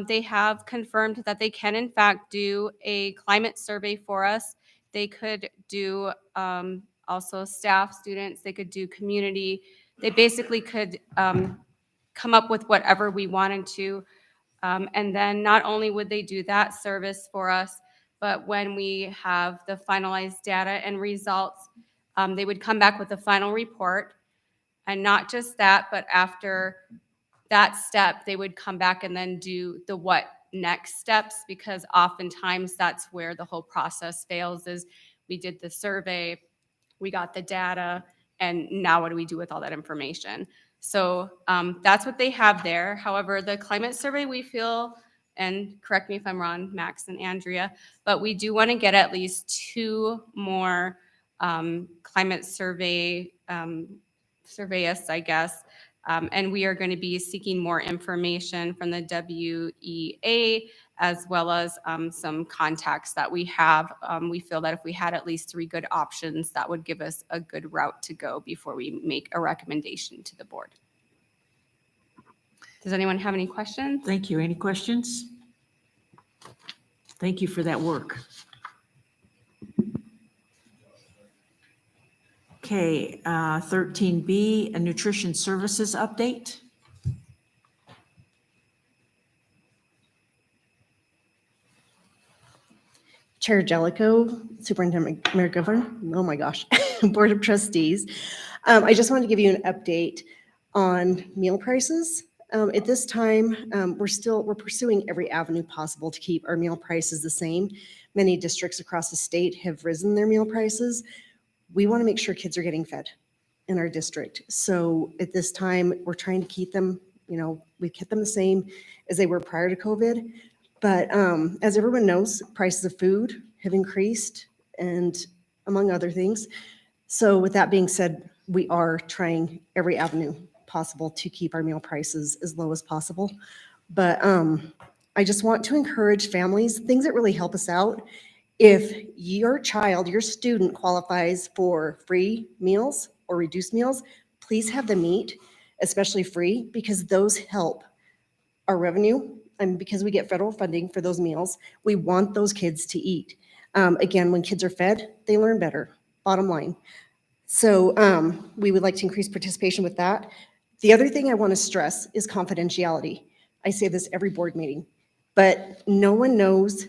They have confirmed that they can in fact do a climate survey for us. They could do also staff, students, they could do community. They basically could come up with whatever we wanted to. And then not only would they do that service for us, but when we have the finalized data and results, they would come back with a final report. And not just that, but after that step, they would come back and then do the what next steps, because oftentimes that's where the whole process fails is we did the survey, we got the data, and now what do we do with all that information? So that's what they have there. However, the climate survey, we feel, and correct me if I'm wrong, Max and Andrea, but we do want to get at least 2 more climate survey surveyists, I guess. And we are going to be seeking more information from the WEA, as well as some contacts that we have. We feel that if we had at least 3 good options, that would give us a good route to go before we make a recommendation to the board. Does anyone have any questions? Thank you. Any questions? Thank you for that work. Okay, 13B, a nutrition services update. Chair Jellicoe, Superintendent McGovern, oh my gosh, Board of Trustees. I just wanted to give you an update on meal prices. At this time, we're pursuing every avenue possible to keep our meal prices the same. Many districts across the state have risen their meal prices. We want to make sure kids are getting fed in our district. So at this time, we're trying to keep them We've kept them the same as they were prior to COVID. But as everyone knows, prices of food have increased and among other things. So with that being said, we are trying every avenue possible to keep our meal prices as low as possible. But I just want to encourage families, things that really help us out. If your child, your student qualifies for free meals or reduced meals, please have them eat, especially free, because those help our revenue. And because we get federal funding for those meals, we want those kids to eat. Again, when kids are fed, they learn better, bottom line. So we would like to increase participation with that. The other thing I want to stress is confidentiality. I say this every board meeting, but no one knows.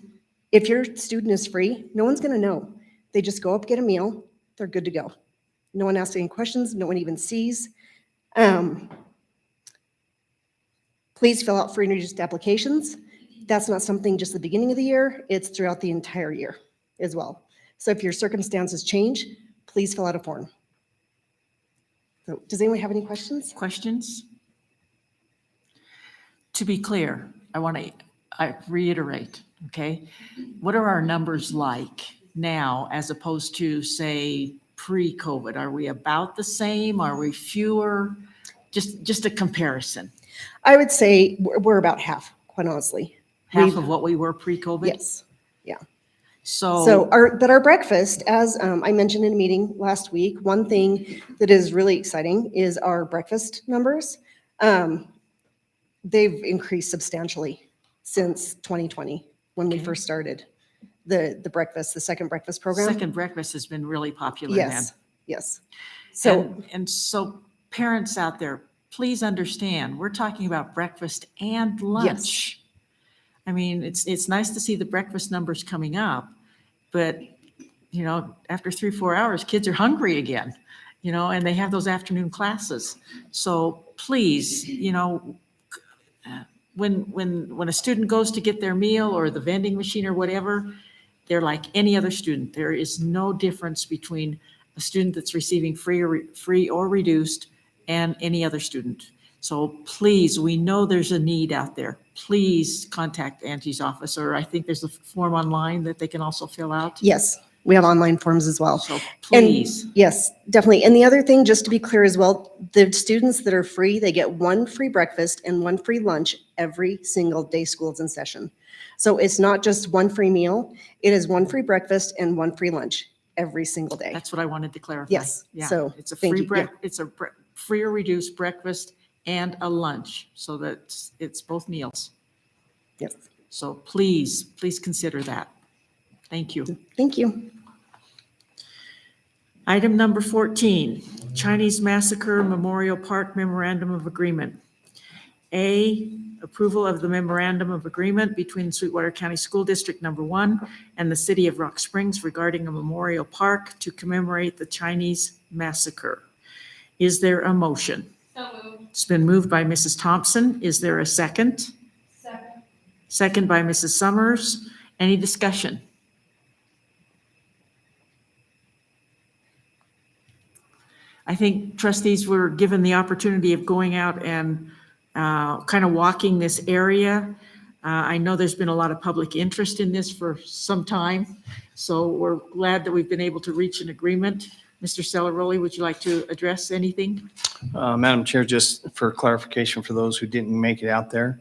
If your student is free, no one's going to know. They just go up, get a meal, they're good to go. No one asks any questions, no one even sees. Please fill out free and reduced applications. That's not something just the beginning of the year, it's throughout the entire year as well. So if your circumstances change, please fill out a form. So does anyone have any questions? Questions? To be clear, I reiterate, okay? What are our numbers like now as opposed to, say, pre-COVID? Are we about the same? Are we fewer? Just a comparison. I would say we're about half, quite honestly. Half of what we were pre-COVID? Yes, yeah. So But our breakfast, as I mentioned in a meeting last week, one thing that is really exciting is our breakfast numbers. They've increased substantially since 2020 when we first started the breakfast, the second breakfast program. second breakfast has been really popular then. Yes, yes. So And so parents out there, please understand, we're talking about breakfast and lunch. I mean, it's nice to see the breakfast numbers coming up, but, after 3-4 hours, kids are hungry again, and they have those afternoon classes. So please, when a student goes to get their meal or the vending machine or whatever, they're like any other student. There is no difference between a student that's receiving free or reduced and any other student. So please, we know there's a need out there. Please contact Angie's office, or I think there's a form online that they can also fill out. yes, we have online forms as well. So please. Yes, definitely. And the other thing, just to be clear as well, the students that are free, they get one free breakfast and one free lunch every single day school's in session. So it's not just one free meal, it is one free breakfast and one free lunch every single day. That's what I wanted to clarify. Yes, Yeah, so it's a thank free you. Yeah. it's a free or reduced breakfast and a lunch, so that it's both meals. Yes, So please consider that. Thank you. thank you. Item number 14, Chinese Massacre Memorial Park Memorandum of Agreement. A, approval of the memorandum of agreement between Sweetwater County School District Number 1 and the City of Rock Springs regarding a memorial park to commemorate the Chinese Massacre. Is there a motion? So moved. It's been moved by Mrs. Thompson. Is there a second? Second. Second by Mrs. Summers. Any discussion? I think trustees were given the opportunity of going out and kind of walking this area. I know there's been a lot of public interest in this for some time, so we're glad that we've been able to reach an agreement. Mr. Celeroli, would you like to address anything? Madam Chair, just for clarification for those who didn't make it out there,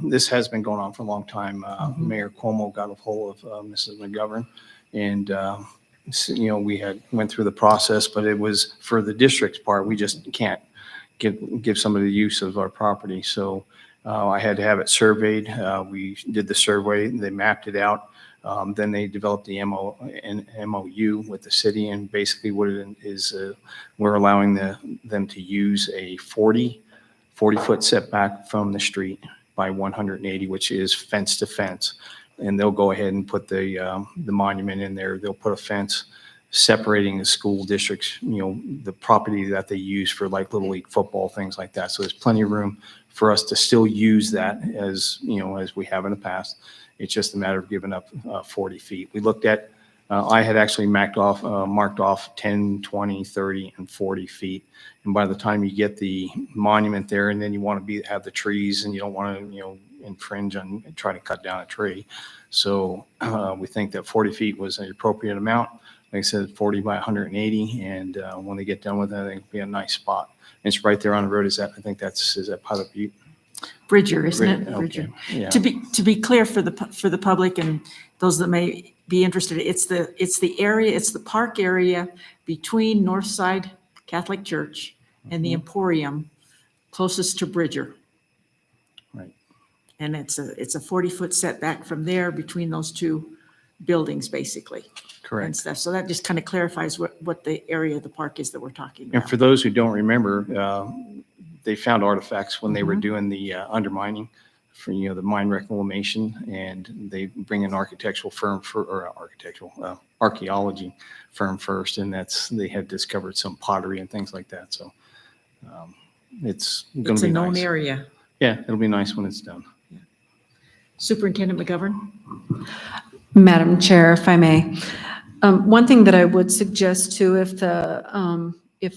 this has been going on for a long time. Mayor Cuomo got a hold of Mrs. McGovern, and we had went through the process, but it was for the district's part. We just can't give somebody the use of our property. So I had to have it surveyed. We did the survey, they mapped it out. Then they developed the MOU with the city, and basically what it is, we're allowing them to use a 40-foot setback from the street by 180, which is fence to fence. And they'll go ahead and put the monument in there. They'll put a fence separating the school districts, the property that they use for like Little League football, things like that. So there's plenty of room for us to still use that as we have in the past. It's just a matter of giving up 40 feet. We looked at I had actually marked off 10, 20, 30, and 40 feet. And by the time you get the monument there, and then you want to have the trees, and you don't want to, infringe on, try to cut down a tree. So we think that 40 feet was an appropriate amount. Like I said, 40 by 180, and when they get done with that, I think it'll be a nice spot. And it's right there on the road. Is that Pilot Butte? Bridger, isn't it? Okay, Bridger. yeah. To be clear for the public and those that may be interested, it's the park area between Northside Catholic Church and the Emporium closest to Bridger. Right. And it's a 40-foot setback from there between those two buildings, basically. And Correct. stuff. So that just kind of clarifies what the area of the park is that we're talking And about. for those who don't remember, they found artifacts when they were doing the undermining for, the mine reclamation, and they bring an architectural firm archaeology firm first, and they have discovered some pottery and things like that. So it's going to It's be a known nice. area. Yeah, it'll be nice when it's done. Superintendent McGovern? Madam Chair, if I may. One thing that I would suggest too, if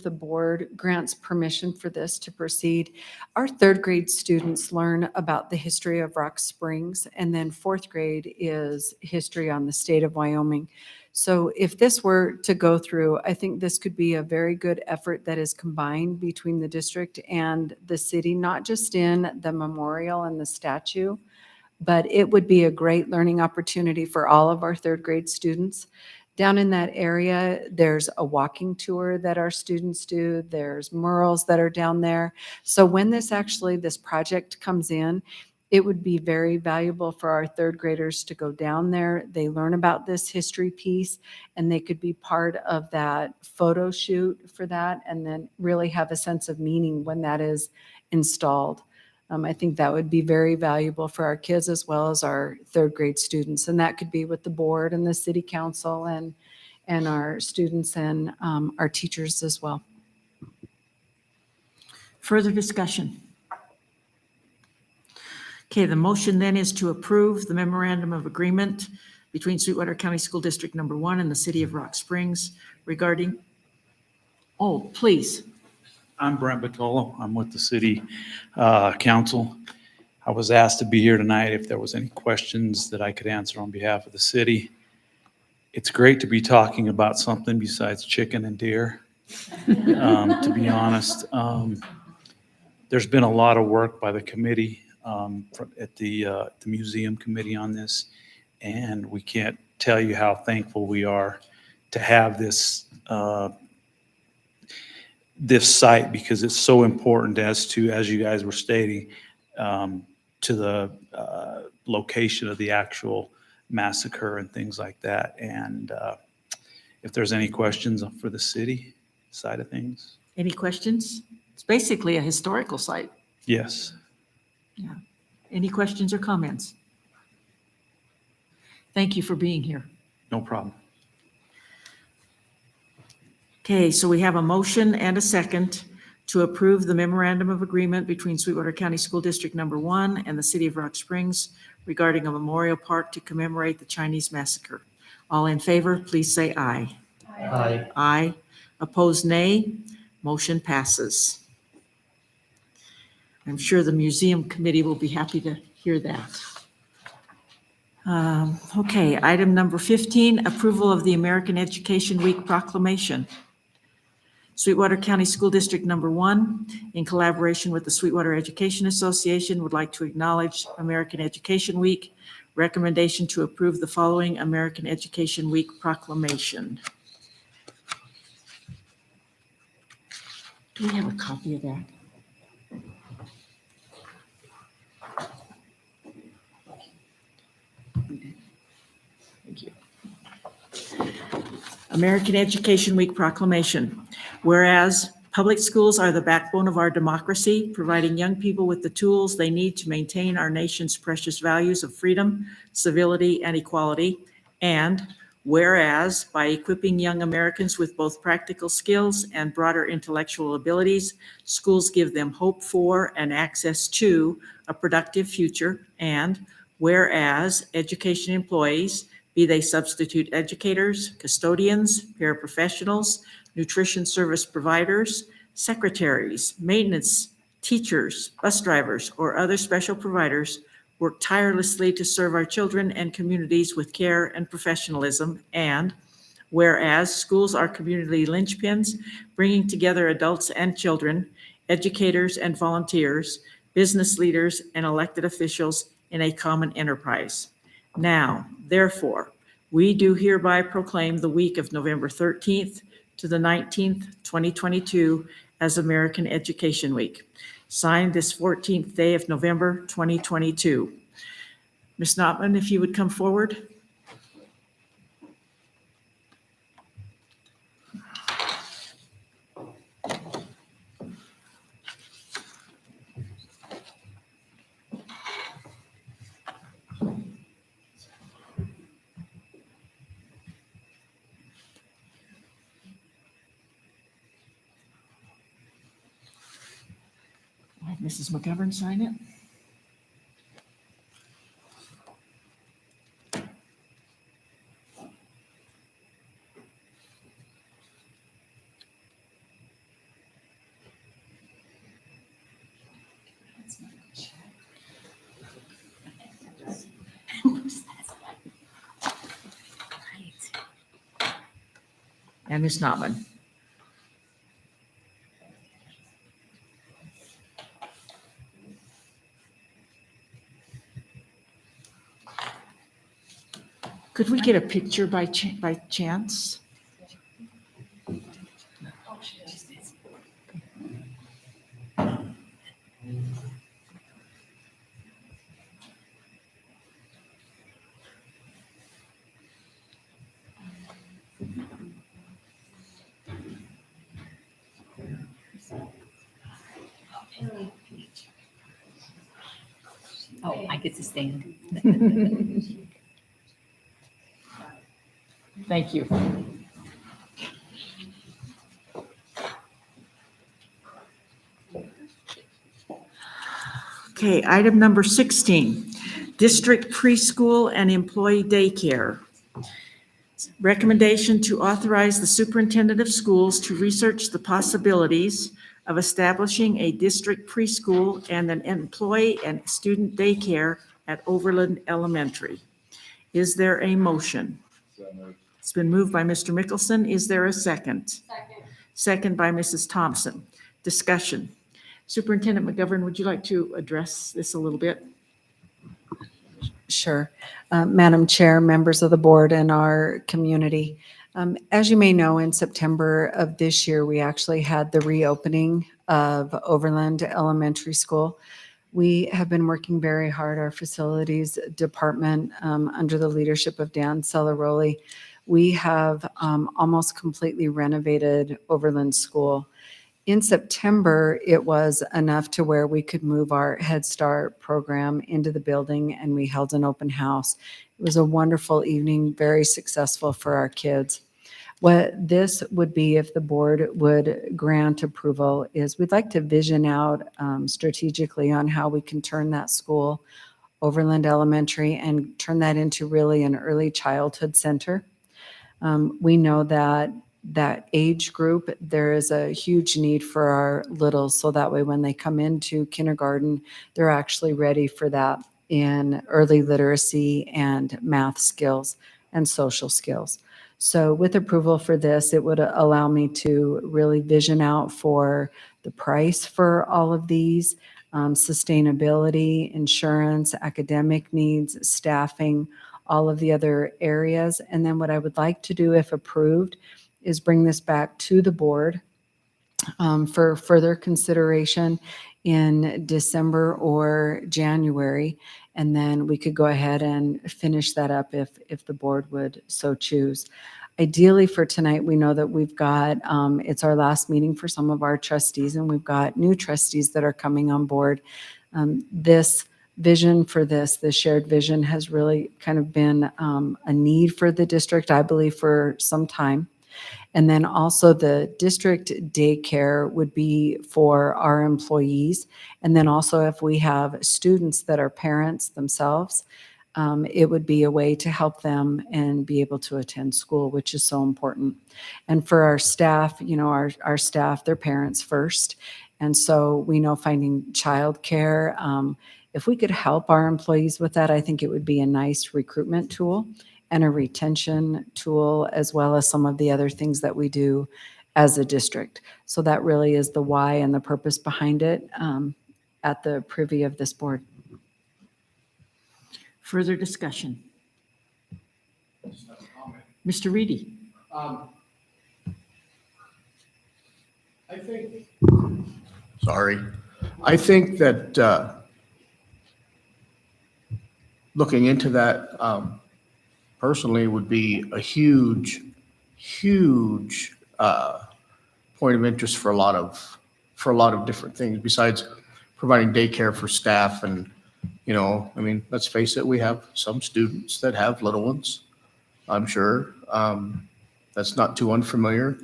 the board grants permission for this to proceed, our third grade students learn about the history of Rock Springs, and then fourth grade is history on the state of Wyoming. So if this were to go through, I think this could be a very good effort that is combined between the district and the city, not just in the memorial and the statue, but it would be a great learning opportunity for all of our third grade students. Down in that area, there's a walking tour that our students do. There's murals that are down there. So when this project comes in, it would be very valuable for our third graders to go down there. They learn about this history piece, and they could be part of that photo shoot for that, and then really have a sense of meaning when that is installed. I think that would be very valuable for our kids as well as our third grade students. And that could be with the board and the city council and our students and our teachers as well. Further discussion? Okay, the motion then is to approve the memorandum of agreement between Sweetwater County School District Number 1 and the City of Rock Springs regarding, please. I'm Brent Batolo. I'm with the city council. I was asked to be here tonight if there was any questions that I could answer on behalf of the city. It's great to be talking about something besides chicken and deer, to be honest. There's been a lot of work by the committee at the museum committee on this, and we can't tell you how thankful we are to have this site, because it's so important as you guys were stating, to the location of the actual massacre and things like that. And if there's any questions for the city side of things. Any questions? It's basically a historical site. Yes. Yeah. Any questions or comments? Thank you for being here. No problem. Okay, so we have a motion and a second to approve the memorandum of agreement between Sweetwater County School District Number 1 and the City of Rock Springs regarding a memorial park to commemorate the Chinese massacre. All in favor, please say aye. Aye. Aye. Opposed, nay. Motion passes. I'm sure the museum committee will be happy to hear that. Okay, item number 15, approval of the American Education Week proclamation. Sweetwater County School District Number 1, in collaboration with the Sweetwater Education Association, would like to acknowledge American Education Week. Recommendation to approve the following American Education Week proclamation. Do we have a copy of that? Thank you. American Education Week proclamation. Whereas public schools are the backbone of our democracy, providing young people with the tools they need to maintain our nation's precious values of freedom, civility, and equality. And whereas by equipping young Americans with both practical skills and broader intellectual abilities, schools give them hope for and access to a productive future. And whereas education employees, be they substitute educators, custodians, paraprofessionals, nutrition service providers, secretaries, maintenance, teachers, bus drivers, or other special providers, work tirelessly to serve our children and communities with care and professionalism. And whereas schools are community linchpins, bringing together adults and children, educators and volunteers, business leaders and elected officials in a common enterprise. Now, therefore, we do hereby proclaim the week of November 13th to the 19th, 2022 as American Education Week. Signed this 14th day of November, 2022. Ms. Notman, if you would come forward. Have Mrs. McGovern sign it. And Ms. Notman. Could we get a picture by chance? Oh, I get to stand. Thank you. Okay, item number 16, district preschool and employee daycare. Recommendation to authorize the superintendent of schools to research the possibilities of establishing a district preschool and an employee and student daycare at Overland Elementary. Is there a motion? It's been moved by Mr. Mickelson. Is there a second? Second. Second by Mrs. Thompson. Discussion. Superintendent McGovern, would you like to address this a little bit? Sure. Madam Chair, members of the board and our community. As you may know, in September of this year, we actually had the reopening of Overland Elementary School. We have been working very hard, our facilities department, under the leadership of Dan Celaroli. We have almost completely renovated Overland School. In September, it was enough to where we could move our Head Start program into the building, and we held an open house. It was a wonderful evening, very successful for our kids. What this would be, if the board would grant approval, is we'd like to vision out strategically on how we can turn that school, Overland Elementary, and turn that into really an early childhood center. We know that age group, there is a huge need for our littles, so that way when they come into kindergarten, they're actually ready for that in early literacy and math skills and social skills. So with approval for this, it would allow me to really vision out for the price for all of these, sustainability, insurance, academic needs, staffing, all of the other areas. And then what I would like to do, if approved, is bring this back to the board for further consideration in December or January. And then we could go ahead and finish that up if the board would so choose. Ideally for tonight, we know that we've got, it's our last meeting for some of our trustees, and we've got new trustees that are coming on board. This vision for this shared vision has really kind of been a need for the district, I believe, for some time. And then also the district daycare would be for our employees. And then also if we have students that are parents themselves, it would be a way to help them and be able to attend school, which is so important. And for our staff, you know, our staff, their parents first. And so we know finding childcare, if we could help our employees with that, I think it would be a nice recruitment tool and a retention tool, as well as some of the other things that we do as a district. So that really is the why and the purpose behind it at the privy of this board. Further discussion? Mr. Reedy? I think, sorry, I think that looking into that personally would be a huge point of interest for a lot of different things besides providing daycare for staff. And, you know, I mean, let's face it, we have some students that have little ones, I'm sure. That's not too unfamiliar.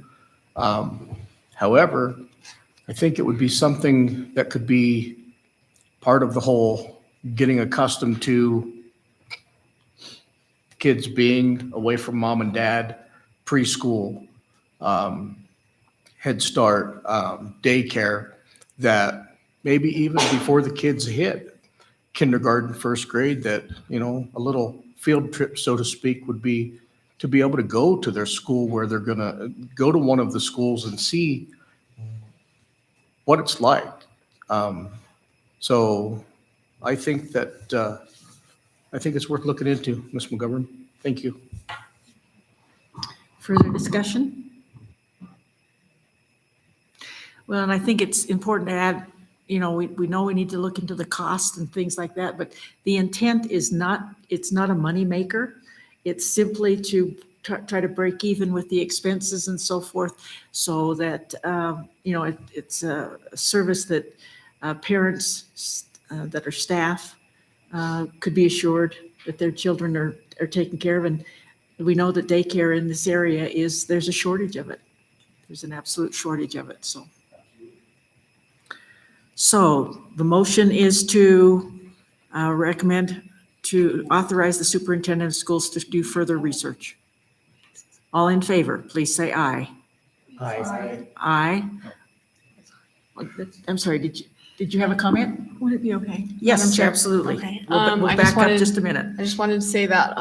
However, I think it would be something that could be part of the whole getting accustomed to kids being away from mom and dad, preschool, Head Start, daycare, that maybe even before the kids hit kindergarten, first grade, that, you know, a little field trip, so to speak, would be to be able to go to their school, where they're going to go to one of the schools and see what it's like. So I think that, I think it's worth looking into, Ms. McGovern. Thank you. Further discussion? Well, and I think it's important to add, you know, we know we need to look into the cost and things like that, but the intent is not, it's not a moneymaker. It's simply to try to break even with the expenses and so forth, so that, you know, it's a service that parents that are staff could be assured that their children are taken care of. And we know that daycare in this area there's a shortage of it. There's an absolute shortage of it, so. So the motion is to recommend to authorize the superintendent of schools to do further research. All in favor, please say aye. Aye. Aye. I'm sorry, did you have a comment? Would it be okay? Madam Yes, Chair? absolutely. Okay. We'll I back just up wanted- just a minute. I just wanted to say that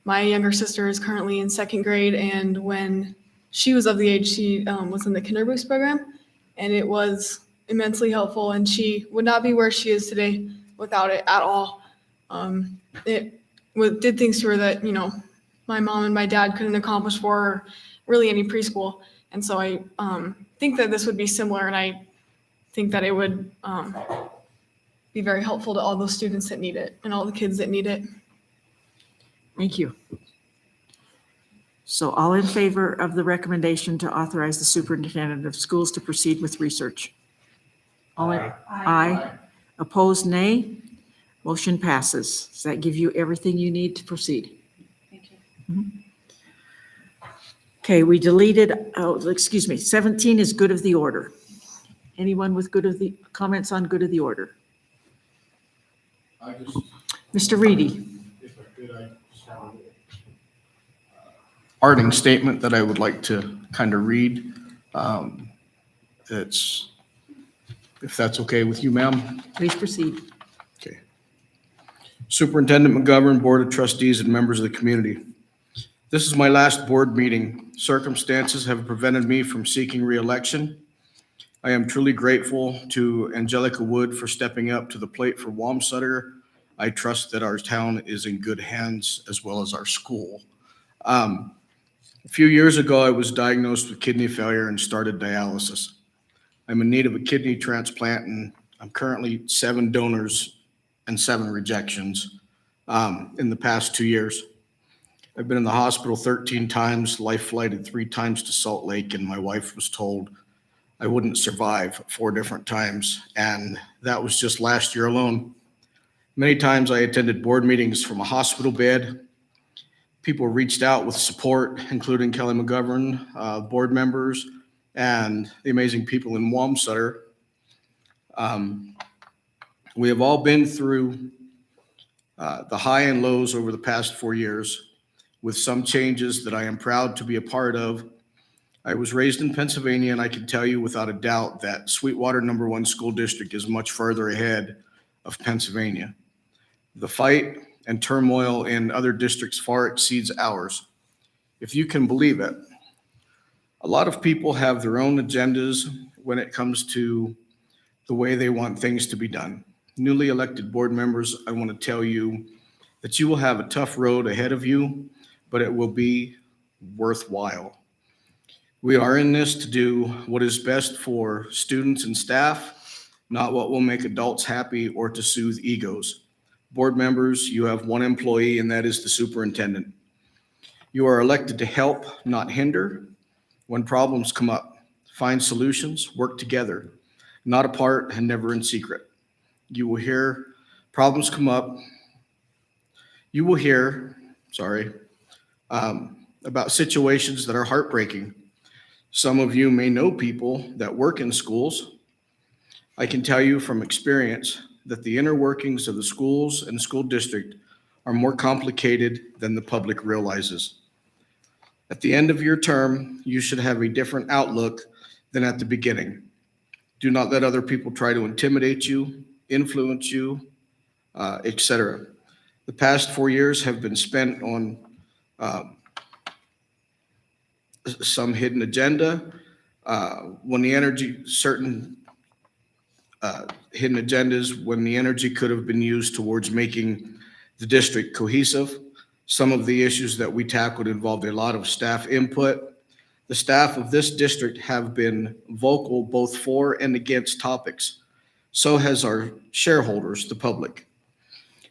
my younger sister is currently in second grade, and when she was of the age, she was in the Kinder Boost program, and it was immensely helpful, and she would not be where she is today without it at all. It did things to her that, you know, my mom and my dad couldn't accomplish for her, really any preschool. And so I think that this would be similar, and I think that it would be very helpful to all those students that need it and all the kids that need it. Thank you. So all in favor of the recommendation to authorize the superintendent of schools to proceed with research? Aye. Opposed, nay. Motion passes. Does that give you everything you need to proceed? Thank you. Okay, we deleted, 17 is good of the order. Anyone with comments on good of the order? I just, Mr. Reedy? if I could, I just have a parting statement that I would like to kind of read. It's, if that's okay with you, ma'am. Please proceed. Okay. Superintendent McGovern, Board of Trustees, and members of the community. This is my last board meeting. Circumstances have prevented me from seeking re-election. I am truly grateful to Angelica Wood for stepping up to the plate for Wamsutter. I trust that our town is in good hands, as well as our school. A few years ago, I was diagnosed with kidney failure and started dialysis. I'm in need of a kidney transplant, and I'm currently 7 donors and 7 rejections in the past 2 years. I've been in the hospital 13 times, life flighted 3 times to Salt Lake, and my wife was told I wouldn't survive 4 different times, and that was just last year alone. Many times I attended board meetings from a hospital bed. People reached out with support, including Kelly McGovern, board members, and the amazing people in Wamsutter. We have all been through the high and lows over the past 4 years, with some changes that I am proud to be a part of. I was raised in Pennsylvania, and I can tell you without a doubt that Sweetwater #1 school district is much further ahead of Pennsylvania. The fight and turmoil in other districts far exceeds ours, if you can believe it. A lot of people have their own agendas when it comes to the way they want things to be done. Newly elected board members, I want to tell you that you will have a tough road ahead of you, but it will be worthwhile. We are in this to do what is best for students and staff, not what will make adults happy or to soothe egos. Board members, you have one employee, and that is the superintendent. You are elected to help, not hinder. When problems come up, find solutions, work together, not apart and never in secret. You will hear problems come up. You will hear, about situations that are heartbreaking. Some of you may know people that work in schools. I can tell you from experience that the inner workings of the schools and school district are more complicated than the public realizes. At the end of your term, you should have a different outlook than at the beginning. Do not let other people try to intimidate you, influence you, etc. The past 4 years have been spent on some hidden agenda. Hidden agendas when the energy could have been used towards making the district cohesive. Some of the issues that we tackled involved a lot of staff input. The staff of this district have been vocal both for and against topics. So has our shareholders, the public.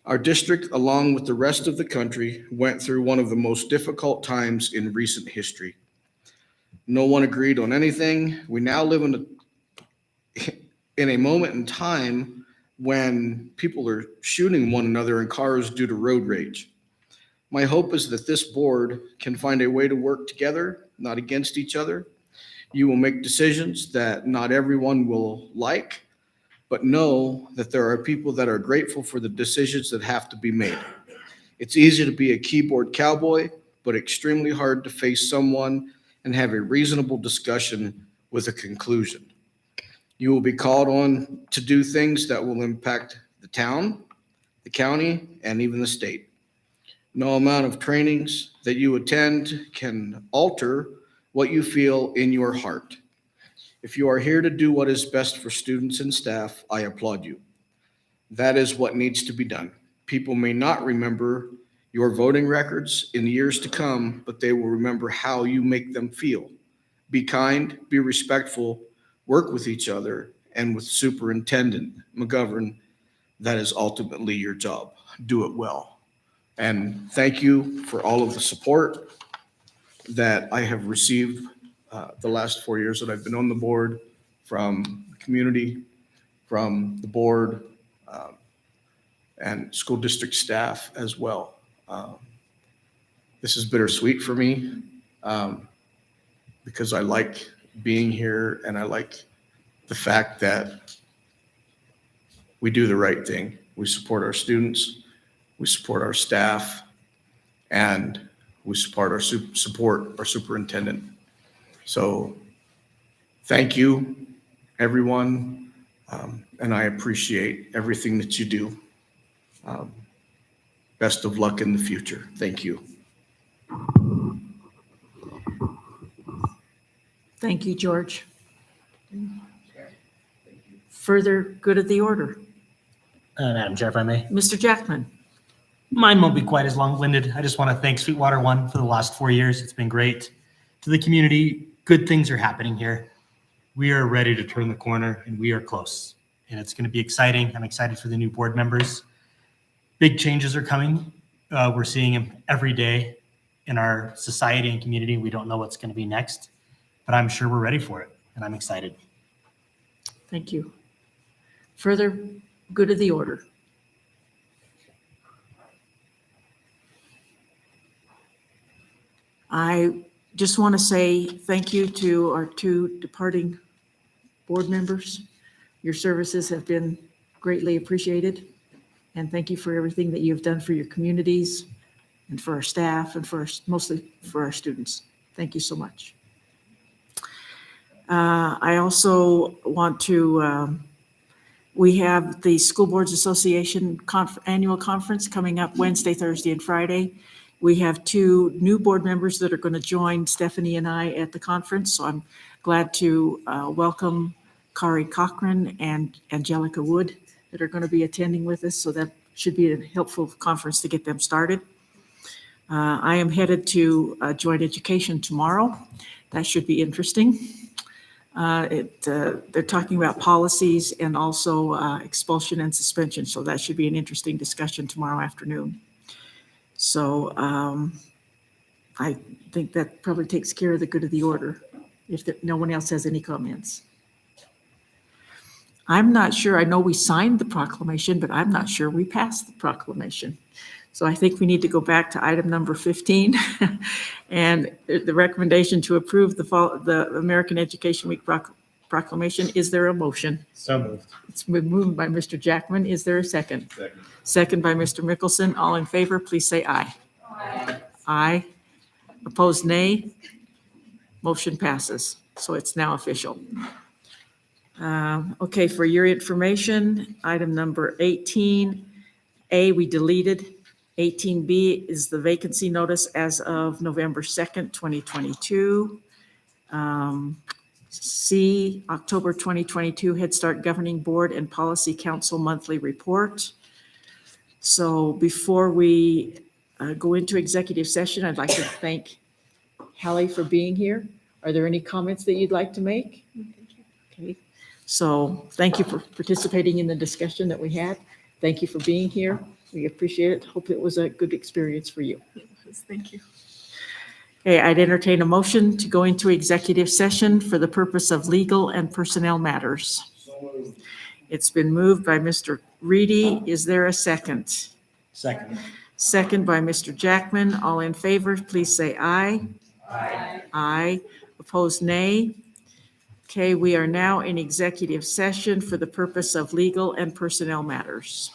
Our district, along with the rest of the country, went through one of the most difficult times in recent history. No one agreed on anything. We now live in a moment in time when people are shooting one another in cars due to road rage. My hope is that this board can find a way to work together, not against each other. You will make decisions that not everyone will like, but know that there are people that are grateful for the decisions that have to be made. It's easy to be a keyboard cowboy, but extremely hard to face someone and have a reasonable discussion with a conclusion. You will be called on to do things that will impact the town, the county, and even the state. No amount of trainings that you attend can alter what you feel in your heart. If you are here to do what is best for students and staff, I applaud you. That is what needs to be done. People may not remember your voting records in the years to come, but they will remember how you make them feel. Be kind, be respectful, work with each other, and with Superintendent McGovern, that is ultimately your job. Do it well. And thank you for all of the support that I have received the last 4 years that I've been on the board, from the community, from the board, and school district staff as well. This is bittersweet for me because I like being here and I like the fact that we do the right thing. We support our students, we support our staff, and we support our superintendent. So thank you, everyone, and I appreciate everything that you do. Best of luck in the future. Thank you. Thank you, George. Further good of the order. Madam Chair, if I may. Mr. Jackman. Mine won't be quite as long-winded. I just want to thank Sweetwater One for the last 4 years. It's been great. To the community, good things are happening here. We are ready to turn the corner, and we are close. And it's going to be exciting. I'm excited for the new board members. Big changes are coming. We're seeing them every day in our society and community. We don't know what's going to be next, but I'm sure we're ready for it, and I'm excited. Thank you. Further good of the order. I just want to say thank you to our two departing board members. Your services have been greatly appreciated. And thank you for everything that you've done for your communities and for our staff and mostly for our students. Thank you so much. I also want to, we have the School Boards Association Annual Conference coming up Wednesday, Thursday, and Friday. We have 2 new board members that are going to join Stephanie and I at the conference. So I'm glad to welcome Kari Cochran and Angelica Wood that are going to be attending with us. So that should be a helpful conference to get them started. I am headed to Joint Education tomorrow. That should be interesting. They're talking about policies and also expulsion and suspension. So that should be an interesting discussion tomorrow afternoon. So I think that probably takes care of the good of the order, if no one else has any comments. I'm not sure, I know we signed the proclamation, but I'm not sure we passed the proclamation. So I think we need to go back to item number 15 and the recommendation to approve the American Education Week proclamation. Is there a motion? So moved. It's been moved by Mr. Jackman. Is there a second? Second. Second by Mr. Mickelson. All in favor, please say aye. Aye. Aye. Opposed, nay. Motion passes. So it's now official. Okay, for your information, item number 18A, we deleted. 18B is the vacancy notice as of November 2nd, 2022. C, October 2022 Head Start Governing Board and Policy Council Monthly Report. So before we go into executive session, I'd like to thank Hallie for being here. Are there any comments that you'd like to make? Okay. So thank you for participating in the discussion that we had. Thank you for being here. We appreciate it. Hope it was a good experience for you. Thank you. Okay, I'd entertain a motion to go into executive session for the purpose of legal and personnel matters. It's been moved by Mr. Reedy. Is there a second? Second. Second by Mr. Jackman. All in favor, please say aye. Aye. Aye. Opposed, nay. Okay, we are now in executive session for the purpose of legal and personnel matters.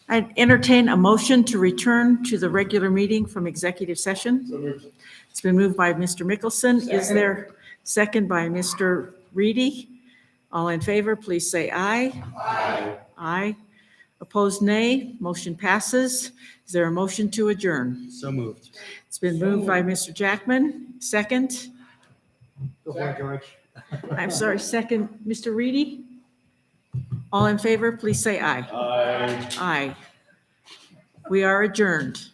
I entertain a motion to return to the regular meeting from executive session. It's been moved by Mr. Mickelson. Is there second by Mr. Reedy? All in favor, please say aye. Aye. Aye. Opposed, nay. Motion passes. Is there a motion to adjourn? So moved. It's been moved by Mr. Jackman. Second? Go for it, George. I'm sorry, second, Mr. Reedy? All in favor, please say aye. Aye. Aye. We are adjourned.